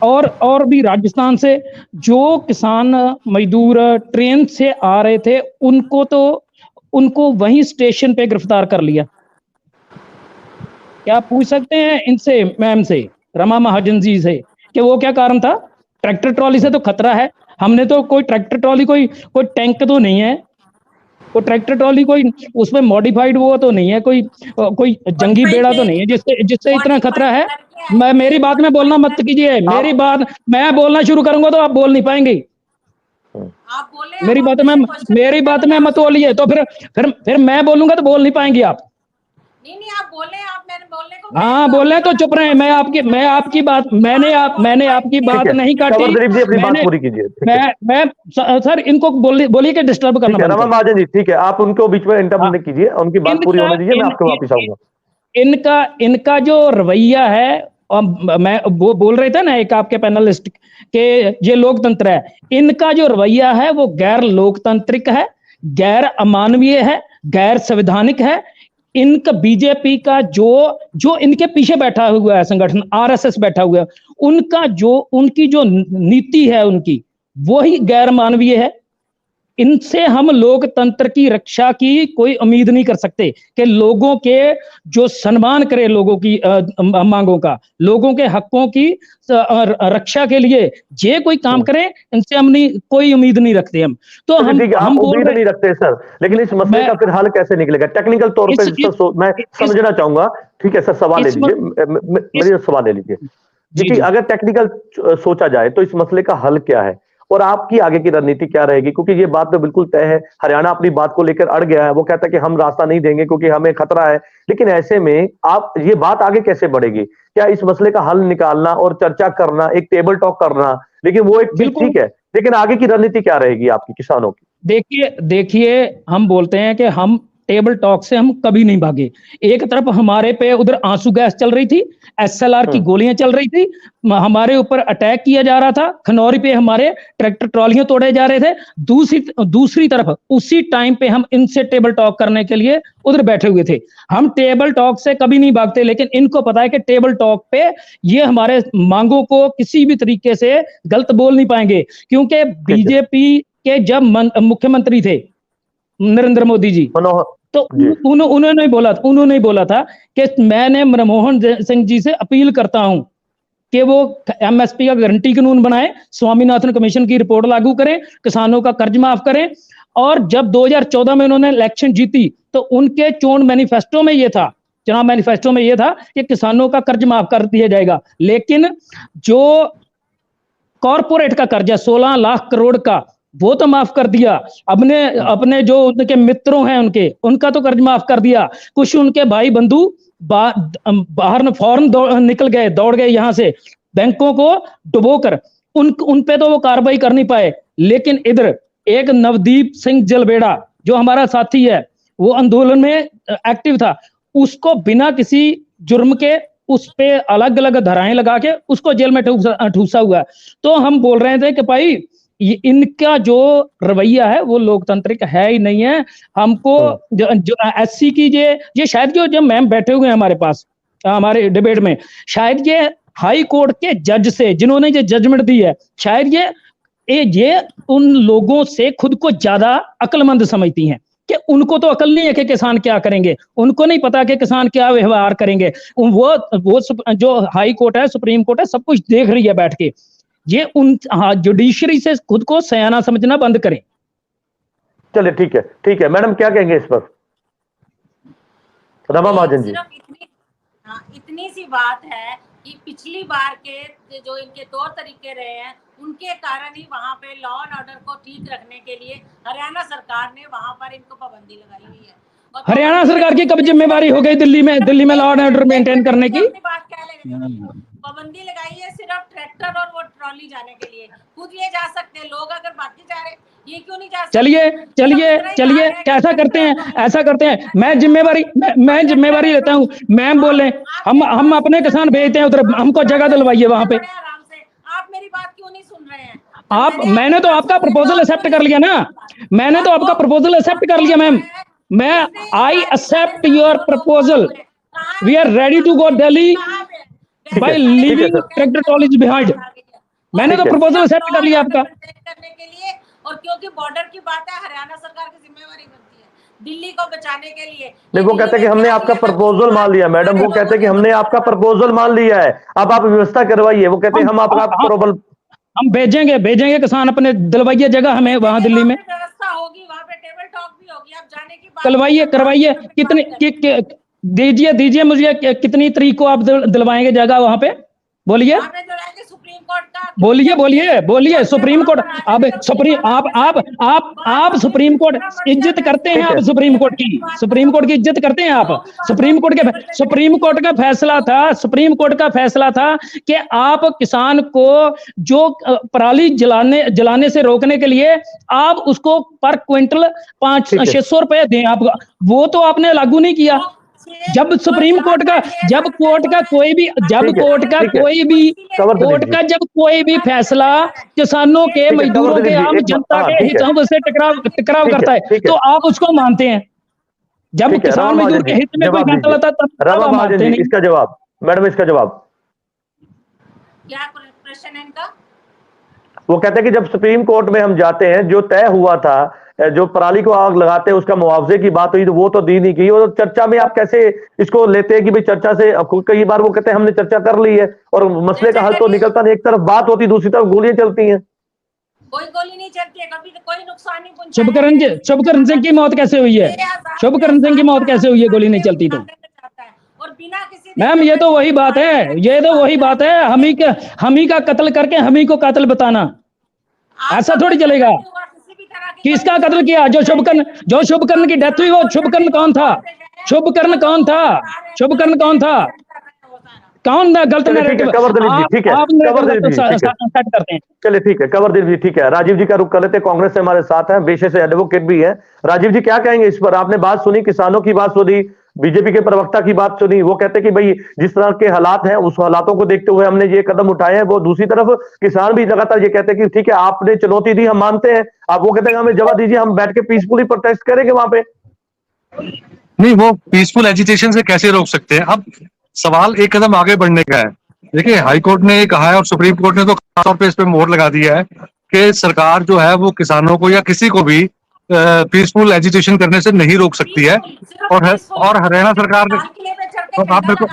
और भी राजस्थान से जो किसान मजदूर ट्रेन से आ रहे थे, उनको तो उनको वहीं स्टेशन पे गिरफ्तार कर लिया। क्या आप पूछ सकते हैं इनसे, मैम से, रमा महाजन जी से, कि वो क्या कारण था? ट्रैक्टर ट्रॉली से तो खतरा है, हमने तो कोई ट्रैक्टर ट्रॉली कोई टैंक तो नहीं है, कोई ट्रैक्टर ट्रॉली कोई उसमें मॉडिफाइड वो तो नहीं है, कोई जंगी बेड़ा तो नहीं है जिससे जिससे इतना खतरा है। मैं मेरी बात में बोलना मत कीजिए, मेरी बात मैं बोलना शुरू करूंगा तो आप बोल नहीं पाएंगे। आप बोले, मेरी बात में मत बोलिए, तो फिर मैं बोलूंगा तो बोल नहीं पाएंगे आप। नहीं आप बोले, आप मैंने बोलने को हाँ बोले तो चुप रहे। मैंने आपकी बात नहीं काटी। दिलीप जी अपनी बात पूरी कीजिए। मैं सर इनको बोलिए कि डिस्टर्ब करना। रमा महाजन जी ठीक है, आप उनको बीच में इंटरप्ट नहीं कीजिए, उनकी बात पूरी होने दीजिए, मैं आपको वापस आऊंगा। इनका जो रवैया है, मैं वो बोल रहे थे ना एक आपके पैनलिस्ट के ये लोकतंत्र है, इनका जो रवैया है वो गैर लोकतांत्रिक है, गैर अमानवीय है, गैर संवैधानिक है। इनका बीजेपी का जो इनके पीछे बैठा हुआ है संगठन आरएसएस बैठा हुआ है, उनकी जो नीति है उनकी वो ही गैर मानवीय है। इनसे हम लोकतंत्र की रक्षा की कोई उम्मीद नहीं कर सकते कि लोगों के जो सम्मान करे, लोगों की मांगों का, लोगों के हकों की रक्षा के लिए जे कोई काम करे, इनसे हम कोई उम्मीद नहीं रखते। हम तो हम उम्मीद नहीं रखते सर, लेकिन इस मसले का फिर हल कैसे निकलेगा टेक्निकल तौर पे मैं समझना चाहूंगा। ठीक है सर, सवाल ले लीजिए, मेरी सवाल ले लीजिए जी। अगर टेक्निकल सोचा जाए तो इस मसले का हल क्या है और आपकी आगे की रणनीति क्या रहेगी? क्योंकि ये बात तो बिल्कुल तय है, हरियाणा अपनी बात को लेकर अड़ गया है, वो कहता है कि हम रास्ता नहीं देंगे क्योंकि हमें खतरा है। लेकिन ऐसे में आप ये बात आगे कैसे बढ़ेगी? क्या इस मसले का हल निकालना और चर्चा करना, एक टेबल टॉक करना, लेकिन वो एक चीज ठीक है, लेकिन आगे की रणनीति क्या रहेगी आपकी किसानों की? देखिए हम बोलते हैं कि हम टेबल टॉक से हम कभी नहीं भागे। एक तरफ हमारे पे उधर आंसू गैस चल रही थी, एसएलआर की गोलियां चल रही थी, हमारे ऊपर अटैक किया जा रहा था, खनौरी पे हमारे ट्रैक्टर ट्रॉलियां तोड़े जा रहे थे। दूसरी तरफ उसी टाइम पे हम इनसे टेबल टॉक करने के लिए उधर बैठे हुए थे। हम टेबल टॉक से कभी नहीं भागते, लेकिन इनको पता है कि टेबल टॉक पे ये हमारे मांगों को किसी भी तरीके से गलत बोल नहीं पाएंगे, क्योंकि बीजेपी के जब मुख्यमंत्री थे नरेंद्र मोदी जी, तो उन्होंने बोला था कि मैंने मनमोहन सिंह जी से अपील करता हूं कि वो एमएसपी का गारंटी कानून बनाए, स्वामीनाथन कमीशन की रिपोर्ट लागू करें, किसानों का कर्ज माफ करें। और जब 2014 में उन्होंने इलेक्शन जीती तो उनके चुनाव मैनिफेस्टो में ये था कि किसानों का कर्ज माफ कर दिया जाएगा। लेकिन जो कॉरपोरेट का कर्ज है 16 लाख करोड़ का, वो तो माफ कर दिया। अपने जो उनके मित्रों हैं उनका तो कर्ज माफ कर दिया। कुछ उनके भाई बंधु बाहर फौरन निकल गए, दौड़ गए यहां से, बैंकों को डुबोकर उन पे तो वो कार्रवाई कर नहीं पाए। लेकिन इधर एक नवदीप सिंह जलबेड़ा जो हमारा साथी है, वो आंदोलन में एक्टिव था, उसको बिना किसी जुर्म के उस पे अलग अलग धाराएं लगा के उसको जेल में ठूसा हुआ। तो हम बोल रहे थे कि भाई इनका जो रवैया है वो लोकतांत्रिक है ही नहीं है। हमको जो एससी की ये शायद जो मैम बैठे हुए हैं हमारे पास हमारे डिबेट में, शायद ये हाई कोर्ट के जज से जिन्होंने ये जजमेंट दी है, शायद ये उन लोगों से खुद को ज्यादा अक्लमंद समझती हैं कि उनको तो अकल नहीं है कि किसान क्या करेंगे, उनको नहीं पता कि किसान क्या व्यवहार करेंगे। वो जो हाई कोर्ट है, सुप्रीम कोर्ट है, सब कुछ देख रही है बैठ के। ये जुडिशरी से खुद को सयाना समझना बंद करें। चलिए ठीक है मैडम, क्या कहेंगे इस पर? रमा महाजन जी। इतनी सी बात है कि पिछली बार के जो इनके तौर तरीके रहे हैं उनके कारण ही वहां पे लॉ एंड ऑर्डर को ठीक रखने के लिए हरियाणा सरकार ने वहां पर इनको पाबंदी लगाई हुई है। हरियाणा सरकार की कब जिम्मेवारी हो गई दिल्ली में लॉ एंड ऑर्डर मेंटेन करने की? पाबंदी लगाई है सिर्फ ट्रैक्टर और वो ट्रॉली जाने के लिए, खुद ये जा सकते हैं लोग, अगर बाकी जा रहे ये क्यों नहीं जा सकते? चलिए कैसा करते हैं मैं जिम्मेवारी लेता हूँ। मैम बोले हम अपने किसान भेजते हैं उधर, हमको जगह दिलवाइए वहां पे। आप मेरी बात क्यों नहीं सुन रहे हैं? मैंने तो आपका प्रपोजल एक्सेप्ट कर लिया ना, ma'am. I accept your proposal. We are ready to go Delhi by leaving tractor trolleys behind. मैंने तो प्रपोजल एक्सेप्ट कर लिया आपका। करने के लिए, और क्योंकि बॉर्डर की बात है, हरियाणा सरकार की जिम्मेवारी बनती है। दिल्ली को बचाने के लिए। नहीं, वो कहते हैं कि हमने आपका प्रपोजल मान लिया मैडम, वो कहते हैं कि हमने आपका प्रपोजल मान लिया है, अब आप व्यवस्था करवाइए। वो कहते हैं हम आपका प्रपोजल हम भेजेंगे किसान अपने, दिलवाइए जगह हमें वहां दिल्ली में, व्यवस्था होगी, वहां पे टेबल टॉक भी होगी, आप जाने की बात करवाइए कितनी दीजिए मुझे कितनी तारीख को आप दिलवाएंगे जगह वहां पे, बोलिए सुप्रीम कोर्ट का, बोलिए सुप्रीम कोर्ट, अब सुप्रीम आप सुप्रीम कोर्ट इज्जत करते हैं, आप सुप्रीम कोर्ट की इज्जत करते हैं आप। सुप्रीम कोर्ट का फैसला था कि आप किसान को जो पराली जलाने से रोकने के लिए आप उसको पर क्विंटल 500-600 रुपए दें, आप वो तो आपने लागू नहीं किया। जब सुप्रीम कोर्ट का जब कोई भी फैसला किसानों के, मजदूरों के, आम जनता के हितों से टकराव करता है तो आप उसको मानते हैं। जब किसान मजदूर के हित में कोई फैसला था तब आप मानते नहीं। इसका जवाब मैडम, इसका जवाब क्या प्रश्न है इनका? वो कहते हैं कि जब सुप्रीम कोर्ट में हम जाते हैं, जो तय हुआ था, जो पराली को आग लगाते हैं उसका मुआवजे की बात हुई तो वो तो दी नहीं गई, और चर्चा में आप कैसे इसको लेते हैं कि भाई चर्चा से, कई बार वो कहते हैं हमने चर्चा कर ली है और मसले का हल तो निकलता नहीं, एक तरफ बात होती दूसरी तरफ गोलियां चलती हैं। कोई गोली नहीं चलती है, कभी कोई नुकसान नहीं पहुंचा। शुभकरण सिंह की मौत कैसे हुई है? शुभकरण सिंह की मौत कैसे हुई है गोली नहीं चलती तो? और बिना किसी मैम ये तो वही बात है, हम ही का कत्ल करके हम ही को कातिल बताना, ऐसा थोड़ी चलेगा। किसका कत्ल किया? जो शुभकर्ण की डेथ हुई, वो शुभकर्ण कौन था? कौन गलत नैरेटिव? चलिए ठीक है, कंवरदीप जी ठीक है। राजीव जी का रुख कर लेते हैं, कांग्रेस से हमारे साथ हैं, पेशे से एडवोकेट भी हैं। राजीव जी क्या कहेंगे इस पर? आपने बात सुनी, किसानों की बात सुनी, बीजेपी के प्रवक्ता की बात सुनी, वो कहते हैं कि भाई जिस तरह के हालात हैं उस हालातों को देखते हुए हमने ये कदम उठाए हैं। वो दूसरी तरफ किसान भी लगातार ये कहते हैं कि ठीक है आपने चुनौती दी, हम मानते हैं, आप वो कहते हैं हमें जवाब दीजिए, हम बैठ के पीसफुली प्रोटेस्ट करेंगे वहां पे। नहीं, वो पीसफुल एजिटेशन से कैसे रोक सकते हैं? अब सवाल एक कदम आगे बढ़ने का है। देखिए, हाई कोर्ट ने कहा है और सुप्रीम कोर्ट ने तो खासतौर पे इस पे मोहर लगा दिया है कि सरकार जो है वो किसानों को या किसी को भी पीसफुल एजिटेशन करने से नहीं रोक सकती है। और हरियाणा सरकार ने, तो आप मेरे को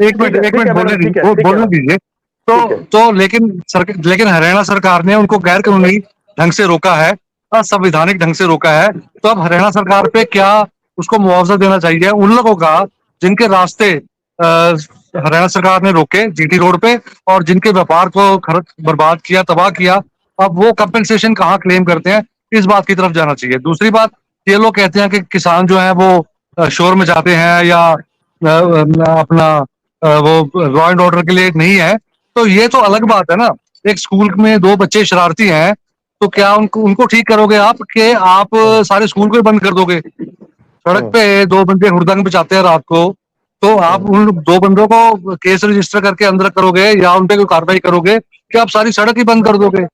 एक मिनट बोलने दीजिए। तो लेकिन हरियाणा सरकार ने उनको गैर कानूनी ढंग से रोका है, असंवैधानिक ढंग से रोका है। तो अब हरियाणा सरकार पे क्या उसको मुआवजा देना चाहिए उन लोगों का जिनके रास्ते हरियाणा सरकार ने रोके जीटी रोड पे और जिनके व्यापार को बर्बाद किया, तबाह किया। अब वो कंपेंसेशन कहाँ क्लेम करते हैं, इस बात की तरफ जाना चाहिए। दूसरी बात, ये लोग कहते हैं कि किसान जो है वो शोर मचाते हैं या अपना वो लॉ एंड ऑर्डर के लिए नहीं है, तो ये तो अलग बात है ना। एक स्कूल में 2 बच्चे शरारती हैं तो क्या उनको ठीक करोगे आप कि आप सारे स्कूल को ही बंद कर दोगे? सड़क पे 2 बंदे हुड़दंग बचाते हैं रात को, तो आप उन 2 बंदों को केस रजिस्टर करके अंदर करोगे या उन पे कोई कार्रवाई करोगे कि आप सारी सड़क ही बंद कर दोगे?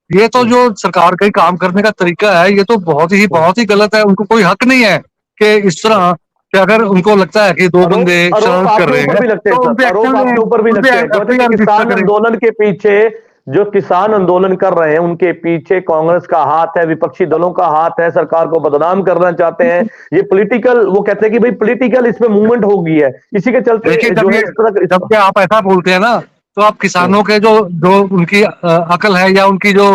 ये तो जो सरकार का काम करने का तरीका है, ये तो बहुत ही गलत है। उनको कोई हक नहीं है कि इस तरह कि अगर उनको लगता है कि 2 बंदे शरारत कर रहे हैं तो उन पे ऊपर भी लगते हैं। किसान आंदोलन के पीछे, जो किसान आंदोलन कर रहे हैं उनके पीछे कांग्रेस का हाथ है, विपक्षी दलों का हाथ है, सरकार को बदनाम करना चाहते हैं। ये पॉलिटिकल, वो कहते हैं कि भाई पॉलिटिकल इसमें मूवमेंट हो गई है, इसी के चलते जब आप ऐसा बोलते हैं ना, तो आप किसानों के जो उनकी अकल है या उनकी जो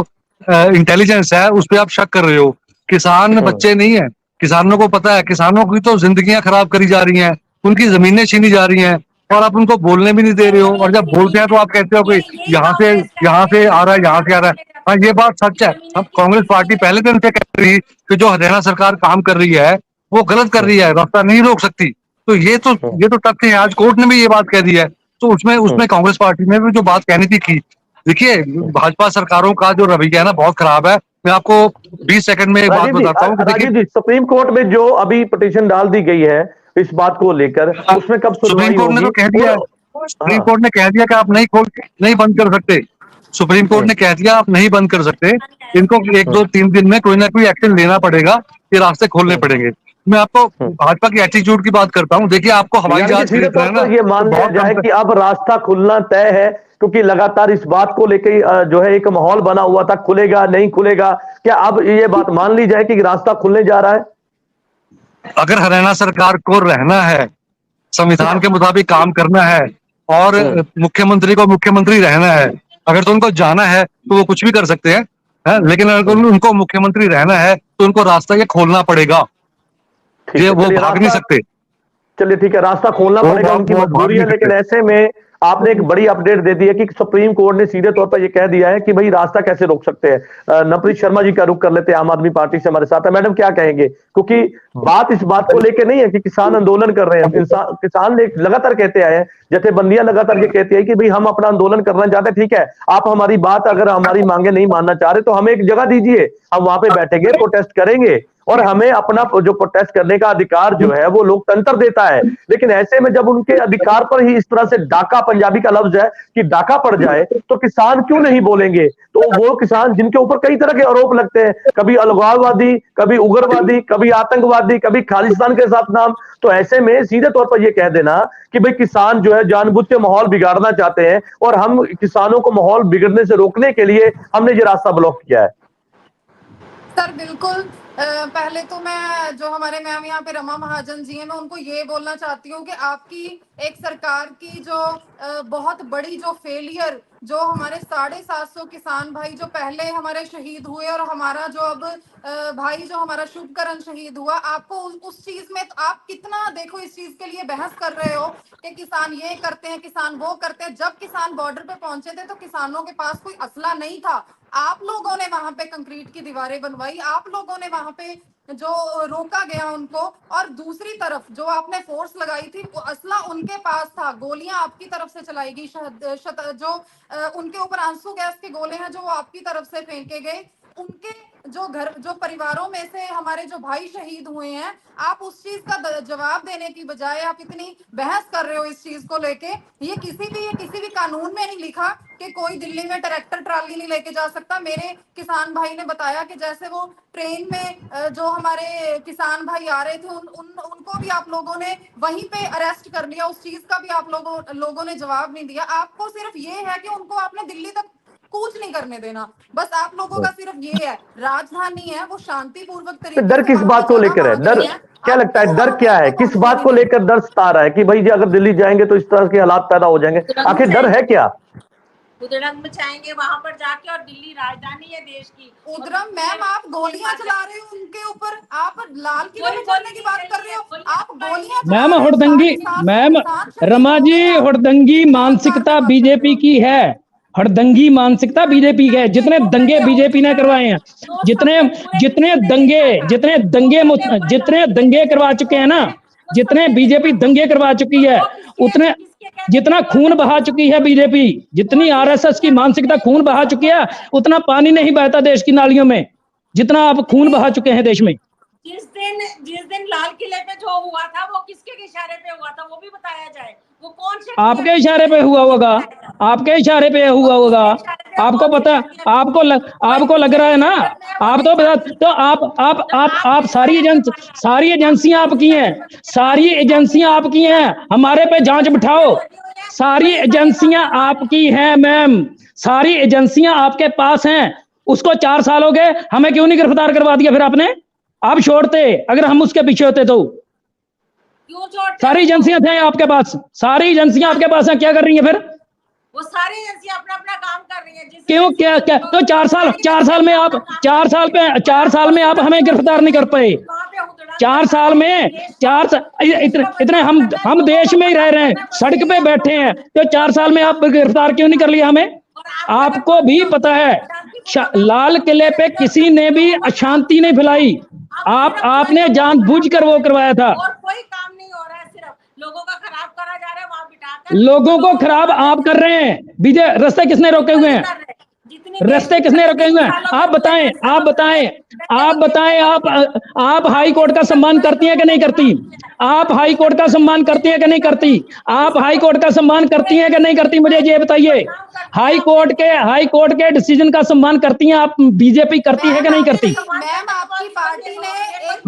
इंटेलिजेंस है उस पर आप शक कर रहे हो। किसान बच्चे नहीं है, किसानों को पता है किसानों की तो जिंदगियां खराब करी जा रही हैं, उनकी जमीनें छीनी जा रही हैं और आप उनको बोलने भी नहीं दे रहे हो। और जब बोलते हैं तो आप कहते हो कि यहाँ से आ रहा है, यहाँ से आ रहा है। हाँ, ये बात सच है। अब कांग्रेस पार्टी पहले दिन से कह रही कि जो हरियाणा सरकार काम कर रही है वो गलत कर रही है, रास्ता नहीं रोक सकती। तो ये तो तथ्य है। आज कोर्ट ने भी ये बात कह दी है, तो उसमें कांग्रेस पार्टी ने भी जो बात कहनी थी की। देखिए, भाजपा सरकारों का जो रवैया है ना बहुत खराब है। मैं आपको 20 सेकंड में एक बात बताता हूँ। देखिए, सुप्रीम कोर्ट में जो अभी पिटीशन डाल दी गई है इस बात को लेकर, उसमें कब सुप्रीम कोर्ट ने तो कह दिया, सुप्रीम कोर्ट ने कह दिया कि आप नहीं बंद कर सकते। सुप्रीम कोर्ट ने कह दिया आप नहीं बंद कर सकते, इनको 1, 2, 3 दिन में कोई ना कोई एक्शन लेना पड़ेगा, ये रास्ते खोलने पड़ेंगे। मैं आपको भाजपा की एटीट्यूड की बात करता हूँ। देखिए, आपको हवाई जहाज ये मान लिया जाए कि अब रास्ता खुलना तय है, क्योंकि लगातार इस बात को लेकर जो है एक माहौल बना हुआ था, खुलेगा नहीं खुलेगा, क्या अब ये बात मान ली जाए कि रास्ता खुलने जा रहा है? अगर हरियाणा सरकार को रहना है, संविधान के मुताबिक काम करना है और मुख्यमंत्री को मुख्यमंत्री रहना है, अगर तो उनको जाना है तो वो कुछ भी कर सकते हैं, है? लेकिन अगर उनको मुख्यमंत्री रहना है तो उनको रास्ता ये खोलना पड़ेगा, ठीक ये है, वो चलिए भाग नहीं रास्ता, सकते। चलिए ठीक है, रास्ता खोलना वो पड़ेगा, उनकी वो भाग मजबूरी नहीं है। लेकिन सकते। ऐसे में आपने एक बड़ी अपडेट दे दी है कि सुप्रीम कोर्ट ने सीधे तौर पर यह कह दिया है कि भाई रास्ता कैसे रोक सकते हैं। नवप्रीत शर्मा जी का रुख कर लेते हैं, आम आदमी पार्टी से हमारे साथ है। मैडम क्या कहेंगे, क्योंकि बात इस बात को लेकर नहीं है कि किसान आंदोलन कर रहे हैं, इंसान किसान लगातार कहते आए हैं, जथेबंदियां लगातार ये कहती है कि भाई हम अपना आंदोलन करना चाहते हैं, ठीक है, आप हमारी बात, अगर हमारी मांगे नहीं मानना चाह रहे तो हमें एक जगह दीजिए, हम वहां पे बैठेंगे, प्रोटेस्ट करेंगे, और हमें अपना जो प्रोटेस्ट करने का अधिकार जो है वो लोकतंत्र देता है। लेकिन ऐसे में जब उनके अधिकार पर ही इस तरह से डाका, पंजाबी का लफ्ज है कि डाका पड़ जाए, तो किसान क्यों नहीं बोलेंगे? तो वो किसान जिनके ऊपर कई तरह के आरोप लगते हैं, कभी अलगाववादी, कभी उग्रवादी, कभी आतंकवादी, कभी खालिस्तान के साथ नाम, तो ऐसे में सीधे तौर पर यह कह देना कि भाई किसान जो है जानबूझ के माहौल बिगाड़ना चाहते हैं और हम किसानों को माहौल बिगड़ने से रोकने के लिए हमने ये रास्ता ब्लॉक किया है। सर बिल्कुल, पहले तो मैं जो हमारे मैम यहाँ पे रमा महाजन जी हैं, मैं उनको ये बोलना चाहती हूँ कि आपकी एक सरकार की जो बहुत बड़ी जो फेलियर, जो हमारे 750 किसान भाई जो पहले हमारे शहीद हुए और हमारा जो अब भाई जो हमारा शुभकरण शहीद हुआ, आपको उस चीज में तो आप कितना देखो इस चीज के लिए बहस कर रहे हो कि किसान ये करते हैं, किसान वो करते हैं। जब किसान बॉर्डर पे पहुंचे थे तो किसानों के पास कोई असला नहीं था, आप लोगों ने वहां पे कंक्रीट की दीवारें बनवाई, आप लोगों ने वहां पे जो रोका गया उनको, और दूसरी तरफ जो आपने फोर्स लगाई थी वो असला उनके पास था, गोलियां आपकी तरफ से चलाई गई, जो उनके ऊपर आंसू गैस के गोले हैं जो वो आपकी तरफ से फेंके गए, उनके जो घर जो परिवारों में से हमारे जो भाई शहीद हुए हैं, आप उस चीज का जवाब देने की बजाय आप इतनी बहस कर रहे हो इस चीज को लेके। ये किसी भी कानून में नहीं लिखा कि कोई दिल्ली में ट्रैक्टर ट्राली नहीं लेके जा सकता। मेरे किसान भाई ने बताया कि जैसे वो ट्रेन में जो हमारे किसान भाई आ रहे थे उनको भी आप लोगों ने वहीं पे अरेस्ट कर लिया, उस चीज का भी आप लोगों ने जवाब नहीं दिया। आपको सिर्फ ये है कि उनको आपने दिल्ली तक कूच नहीं करने देना, बस आप लोगों का सिर्फ ये है। राजधानी है वो शांतिपूर्वक तो तरीके डर से किस वहां बात पे को जगह लेकर है? मांग डर रही है, क्या लगता है, आपको डर वहां पे क्या है, आपको किस पहुंचने बात नहीं को देना। लेकर डर सता रहा है कि भाई जी अगर दिल्ली जाएंगे तो इस तरह के हालात पैदा हो जाएंगे? आखिर डर है क्या? उधड़ंग मचाएंगे वहां पर जाके, और दिल्ली राजधानी है देश की। उधरम मैम, आप गोलियां चला रहे हो उनके ऊपर, आप लाल किले में चलने की बात कर रहे हो, आप गोलियां चला मैम रहे हो, हड़दंगी, 750 मैम किसान शहीद रमा हो जी, गए, आप हड़दंगी किस अधिकार से मानसिकता बात कर रहे बीजेपी हो? की है। हड़दंगी मानसिकता बीजेपी की है। जितने दंगे बीजेपी ने करवाए हैं, जितने जितने दंगे जितने दंगे जितने दंगे करवा चुके हैं ना, जितने बीजेपी दंगे करवा चुकी है, उतने जितना खून बहा चुकी है बीजेपी, जितनी आरएसएस की मानसिकता खून बहा चुकी है, उतना पानी नहीं बहता देश की नालियों में, जितना आप खून बहा चुके हैं देश में। जिस दिन लाल किले पे जो हुआ था वो किसके इशारे पे हुआ था, वो भी बताया जाए। वो कौन से आपके इशारे पे हुआ होगा, आपके इशारे पे हुआ होगा। आपको पता, आपको लग रहा है ना, आप तो बता, तो आप सारी एजेंसियां आपकी हैं, सारी एजेंसियां आपकी हैं, हमारे पे जांच बिठाओ। सारी एजेंसियां आपकी हैं मैम, सारी एजेंसियां आपके पास हैं। उसको 4 साल हो गए, हमें क्यों नहीं गिरफ्तार करवा दिया फिर आपने? आप छोड़ते अगर हम उसके पीछे होते तो। सारी एजेंसियां थे आपके पास, सारी एजेंसियां आपके पास हैं, क्या कर रही हैं फिर? वो सारी एजेंसियां अपना अपना काम कर रही हैं। क्यों, क्या तो 4 साल में आप 4 साल में आप हमें गिरफ्तार नहीं कर पाए। 4 साल में इतने हम देश में ही रह रहे हैं, सड़क पे बैठे हैं, तो 4 साल में आप गिरफ्तार क्यों नहीं कर लिया हमें? आपको भी पता है लाल किले पे किसी ने भी अशांति नहीं फैलाई, आपने जानबूझकर वो करवाया था। और कोई काम नहीं हो रहा है, सिर्फ लोगों का खराब करा जा रहा है वहां बिठाकर। लोगों को खराब आप कर रहे हैं। बीजे रास्ते किसने रोके हुए हैं? रास्ते किसने रोके हुए हैं? आप बताएं, आप हाई कोर्ट का सम्मान करती हैं कि नहीं करती? आप हाई कोर्ट का सम्मान करती हैं कि नहीं करती? आप हाई कोर्ट का सम्मान करती हैं कि नहीं करती? मुझे ये बताइए, हाई कोर्ट के डिसीजन का सम्मान करती हैं आप? बीजेपी करती है कि नहीं करती? मैम आपकी पार्टी ने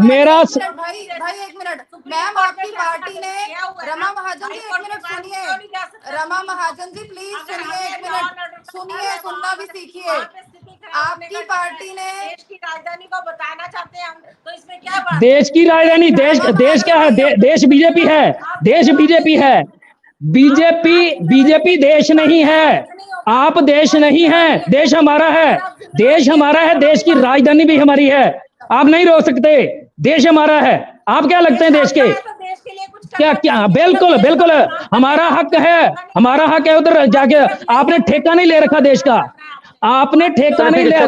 मेरा भाई एक मिनट, मैम आपकी पार्टी ने रमा महाजन जी, एक मिनट सुनिए, रमा महाजन जी प्लीज सुनिए, एक मिनट सुनिए, सुनना भी सीखिए। आपने आपकी कहा पार्टी ने देश की राजधानी को बताना चाहते हैं हम, तो इसमें क्या बात है? देश की राजधानी, देश क्या है? देश बीजेपी है, देश बीजेपी है। बीजेपी देश नहीं है। आप देश नहीं है, देश हमारा है। देश हमारा है, देश की राजधानी भी हमारी है। आप नहीं रोक सकते, देश हमारा है। आप क्या लगते हैं देश के? तो देश के लिए कुछ क्या क्या बिल्कुल बिल्कुल हमारा हक है, हमारा हक है। उधर जाके आपने ठेका नहीं ले रखा देश का, आपने ठेका नहीं लिया।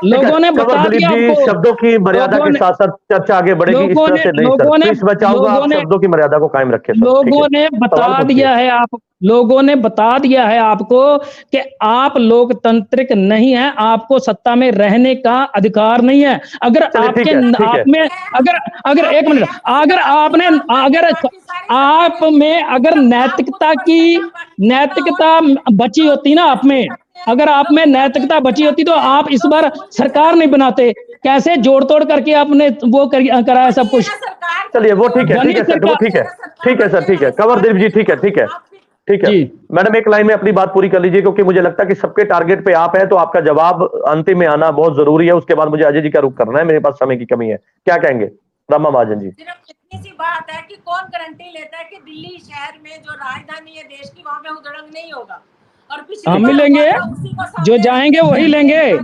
लोगों ने बता दिलीप दिया जी, आपको। शब्दों की मर्यादा के साथ साथ चर्चा आगे बढ़ेगी, इस तरह से नहीं सर। प्लीज मैं चाहूंगा आप शब्दों की मर्यादा को कायम रखें सर। लोगों ने बता दिया है आप, लोगों ने बता दिया है आपको कि आप लोकतांत्रिक नहीं है, आपको सत्ता में रहने का अधिकार नहीं है। अगर आपके आप में अगर एक मिनट, अगर आपने आप में अगर नैतिकता बची होती ना आप में, अगर आप में नैतिकता बची होती तो आप इस बार सरकार नहीं बनाते। कैसे जोड़ तोड़ करके आपने वो कराया सब कुछ। चलिए वो ठीक है सर, वो ठीक है सर, ठीक है कंवरदीप जी, ठीक है मैडम, एक लाइन में अपनी बात पूरी कर लीजिए, क्योंकि मुझे लगता है कि सबके टारगेट पे आप हैं, तो आपका जवाब अंतिम में आना बहुत जरूरी है। उसके बाद मुझे अजय जी का रुख करना है, मेरे पास समय की कमी है। क्या कहेंगे रमा महाजन जी? सिर्फ इतनी सी बात है कि कौन गारंटी लेता है कि दिल्ली शहर में जो राजधानी है देश की, वहां पे उधड़ंग नहीं होगा। और हम मिलेंगे, जो जाएंगे वही लेंगे।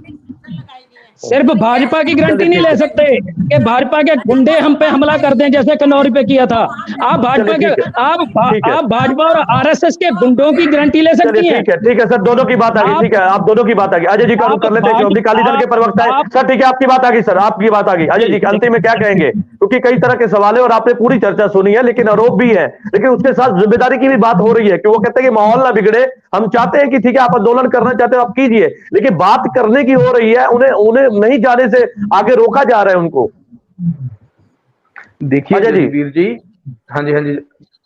सिर्फ भाजपा की गारंटी नहीं ले सकते कि भाजपा के गुंडे हम पे हमला कर दें, जैसे कनौरी पे किया था। आप भाजपा के आप भाजपा और आरएसएस के गुंडों की गारंटी ले सकती हैं। ठीक है सर, दोनों की बात आ गई। ठीक है, आप दोनों की बात आ गई। अजय जी का रुख कर लेते हैं, क्योंकि अकाली दल के प्रवक्ता है सर। ठीक है, आपकी बात आ गई सर, आपकी बात आ गई। अजय जी अंतिम में क्या कहेंगे, क्योंकि कई तरह के सवाल है और आपने पूरी चर्चा सुनी है, लेकिन आरोप भी है, लेकिन उसके साथ जिम्मेदारी की भी बात हो रही है कि वो कहते हैं कि माहौल ना बिगड़े। हम चाहते हैं कि ठीक है, आप आंदोलन करना चाहते हो आप कीजिए, लेकिन बात करने की हो रही है, उन्हें नहीं जाने से आगे रोका जा रहा है उनको। देखिए जजवीर जी, हाँ जी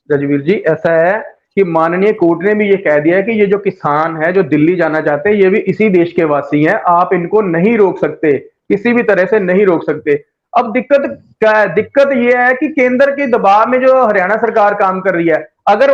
जजवीर जी, ऐसा है कि माननीय कोर्ट ने भी ये कह दिया है कि ये जो किसान है जो दिल्ली जाना चाहते हैं, ये भी इसी देश के वासी हैं। आप इनको नहीं रोक सकते, किसी भी तरह से नहीं रोक सकते। अब दिक्कत क्या है? दिक्कत ये है कि केंद्र के दबाव में जो हरियाणा सरकार काम कर रही है, अगर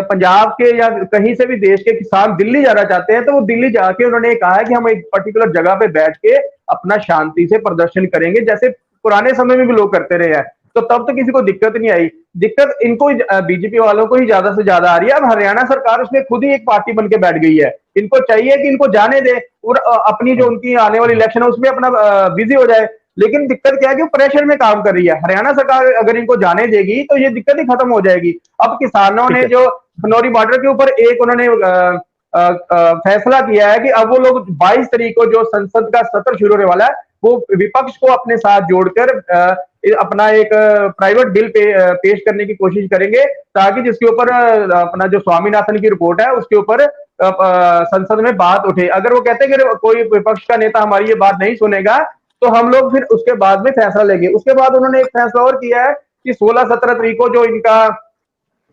पंजाब के या कहीं से भी देश के किसान दिल्ली जाना चाहते हैं, तो वो दिल्ली जाके उन्होंने कहा है कि हम एक पर्टिकुलर जगह पे बैठ के अपना शांति से प्रदर्शन करेंगे, जैसे पुराने समय में भी लोग करते रहे हैं। तो तब तो किसी को दिक्कत नहीं आई। दिक्कत इनको बीजेपी वालों को ही ज्यादा से ज्यादा आ रही है। अब हरियाणा सरकार उसमें खुद ही एक पार्टी बन के बैठ गई है। इनको चाहिए कि इनको जाने दे और अपनी जो उनकी आने वाली इलेक्शन है उसमें अपना बिजी हो जाए। लेकिन दिक्कत क्या है कि वो प्रेशर में काम कर रही है। हरियाणा सरकार अगर इनको जाने देगी तो ये दिक्कत ही खत्म हो जाएगी। अब किसानों ने जो खनौरी बॉर्डर के ऊपर एक उन्होंने फैसला किया है कि अब वो लोग 22 तारीख को जो संसद का सत्र शुरू होने वाला है, वो विपक्ष को अपने साथ जोड़कर अपना एक प्राइवेट बिल पेश करने की कोशिश करेंगे, ताकि जिसके ऊपर अपना जो स्वामीनाथन की रिपोर्ट है उसके ऊपर संसद में बात उठे। अगर वो कहते हैं कि कोई विपक्ष का नेता हमारी ये बात नहीं सुनेगा, तो हम लोग फिर उसके बाद में फैसला लेंगे। उसके बाद उन्होंने एक फैसला और किया है कि 16-17 तारीख को जो इनका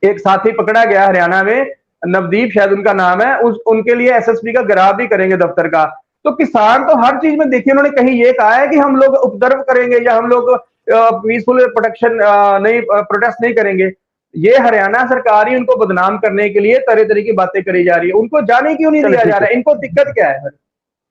एक साथी पकड़ा गया हरियाणा में, नवदीप शायद उनका नाम है, उनके लिए एसएसपी का गिराव भी करेंगे दफ्तर का। तो किसान तो हर चीज में देखिए, उन्होंने कहीं ये कहा है कि हम लोग उपद्रव करेंगे या हम लोग पीसफुल प्रोटेक्शन नहीं प्रोटेस्ट नहीं करेंगे। ये हरियाणा सरकार ही उनको बदनाम करने के लिए तरह तरह की बातें करी जा रही है। उनको जाने क्यों नहीं दिया जा रहा है? इनको दिक्कत क्या है?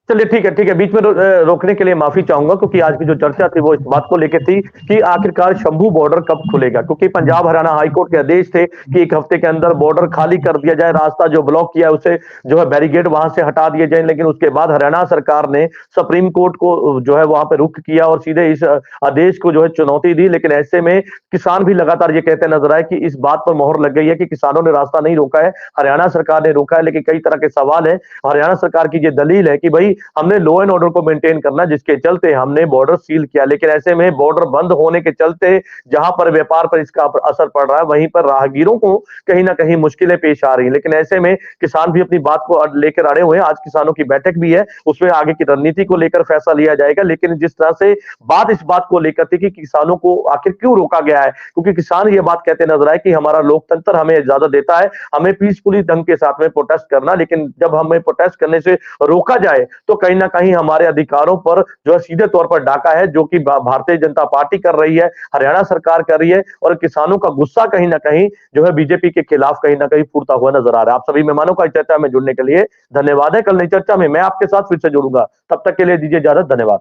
चलिए ठीक है, बीच में रोकने के लिए माफी चाहूंगा, क्योंकि आज की जो चर्चा थी वो इस बात को लेकर थी कि आखिरकार शंभू बॉर्डर कब खुलेगा, क्योंकि पंजाब हरियाणा हाईकोर्ट के आदेश थे कि एक हफ्ते के अंदर बॉर्डर खाली कर दिया जाए, रास्ता जो ब्लॉक किया उसे जो है बैरिकेड वहां से हटा दिए जाए। लेकिन उसके बाद हरियाणा सरकार ने सुप्रीम कोर्ट को जो है वहां पे रुख किया और सीधे इस आदेश को जो है चुनौती दी। लेकिन ऐसे में किसान भी लगातार ये कहते नजर आए कि इस बात पर मोहर लग गई है कि किसानों ने रास्ता नहीं रोका है, हरियाणा सरकार ने रोका है। लेकिन कई तरह के सवाल है। हरियाणा सरकार की ये दलील है कि भाई हमने लॉ एंड ऑर्डर को मेंटेन करना, जिसके चलते हमने बॉर्डर सील किया। लेकिन ऐसे में बॉर्डर बंद होने के चलते जहां पर व्यापार पर इसका असर पड़ रहा है, वहीं पर राहगीरों को कहीं ना कहीं मुश्किलें पेश आ रही हैं। लेकिन ऐसे में किसान भी अपनी बात को लेकर अड़े हुए हैं। आज किसानों की बैठक भी है, उसमें आगे की रणनीति को लेकर फैसला लिया जाएगा। लेकिन जिस तरह से बात इस बात को लेकर थी कि किसानों को आखिर क्यों रोका गया है, क्योंकि किसान ये बात कहते नजर आए कि हमारा लोकतंत्र हमें इजाजत देता है हमें पीसफुली ढंग के साथ में प्रोटेस्ट करना, लेकिन जब हमें प्रोटेस्ट करने से रोका जाए तो कहीं ना कहीं हमारे अधिकारों पर जो है सीधे तौर पर डाका है, जो कि भारतीय जनता पार्टी कर रही है, हरियाणा सरकार कर रही है, और किसानों का गुस्सा कहीं ना कहीं जो है बीजेपी के खिलाफ कहीं ना कहीं फूटता हुआ नजर आ रहा है। आप सभी मेहमानों का इस चर्चा में जुड़ने के लिए धन्यवाद है। कल नई चर्चा में मैं आपके साथ फिर से जुड़ूंगा, तब तक के लिए दीजिए इजाजत, धन्यवाद।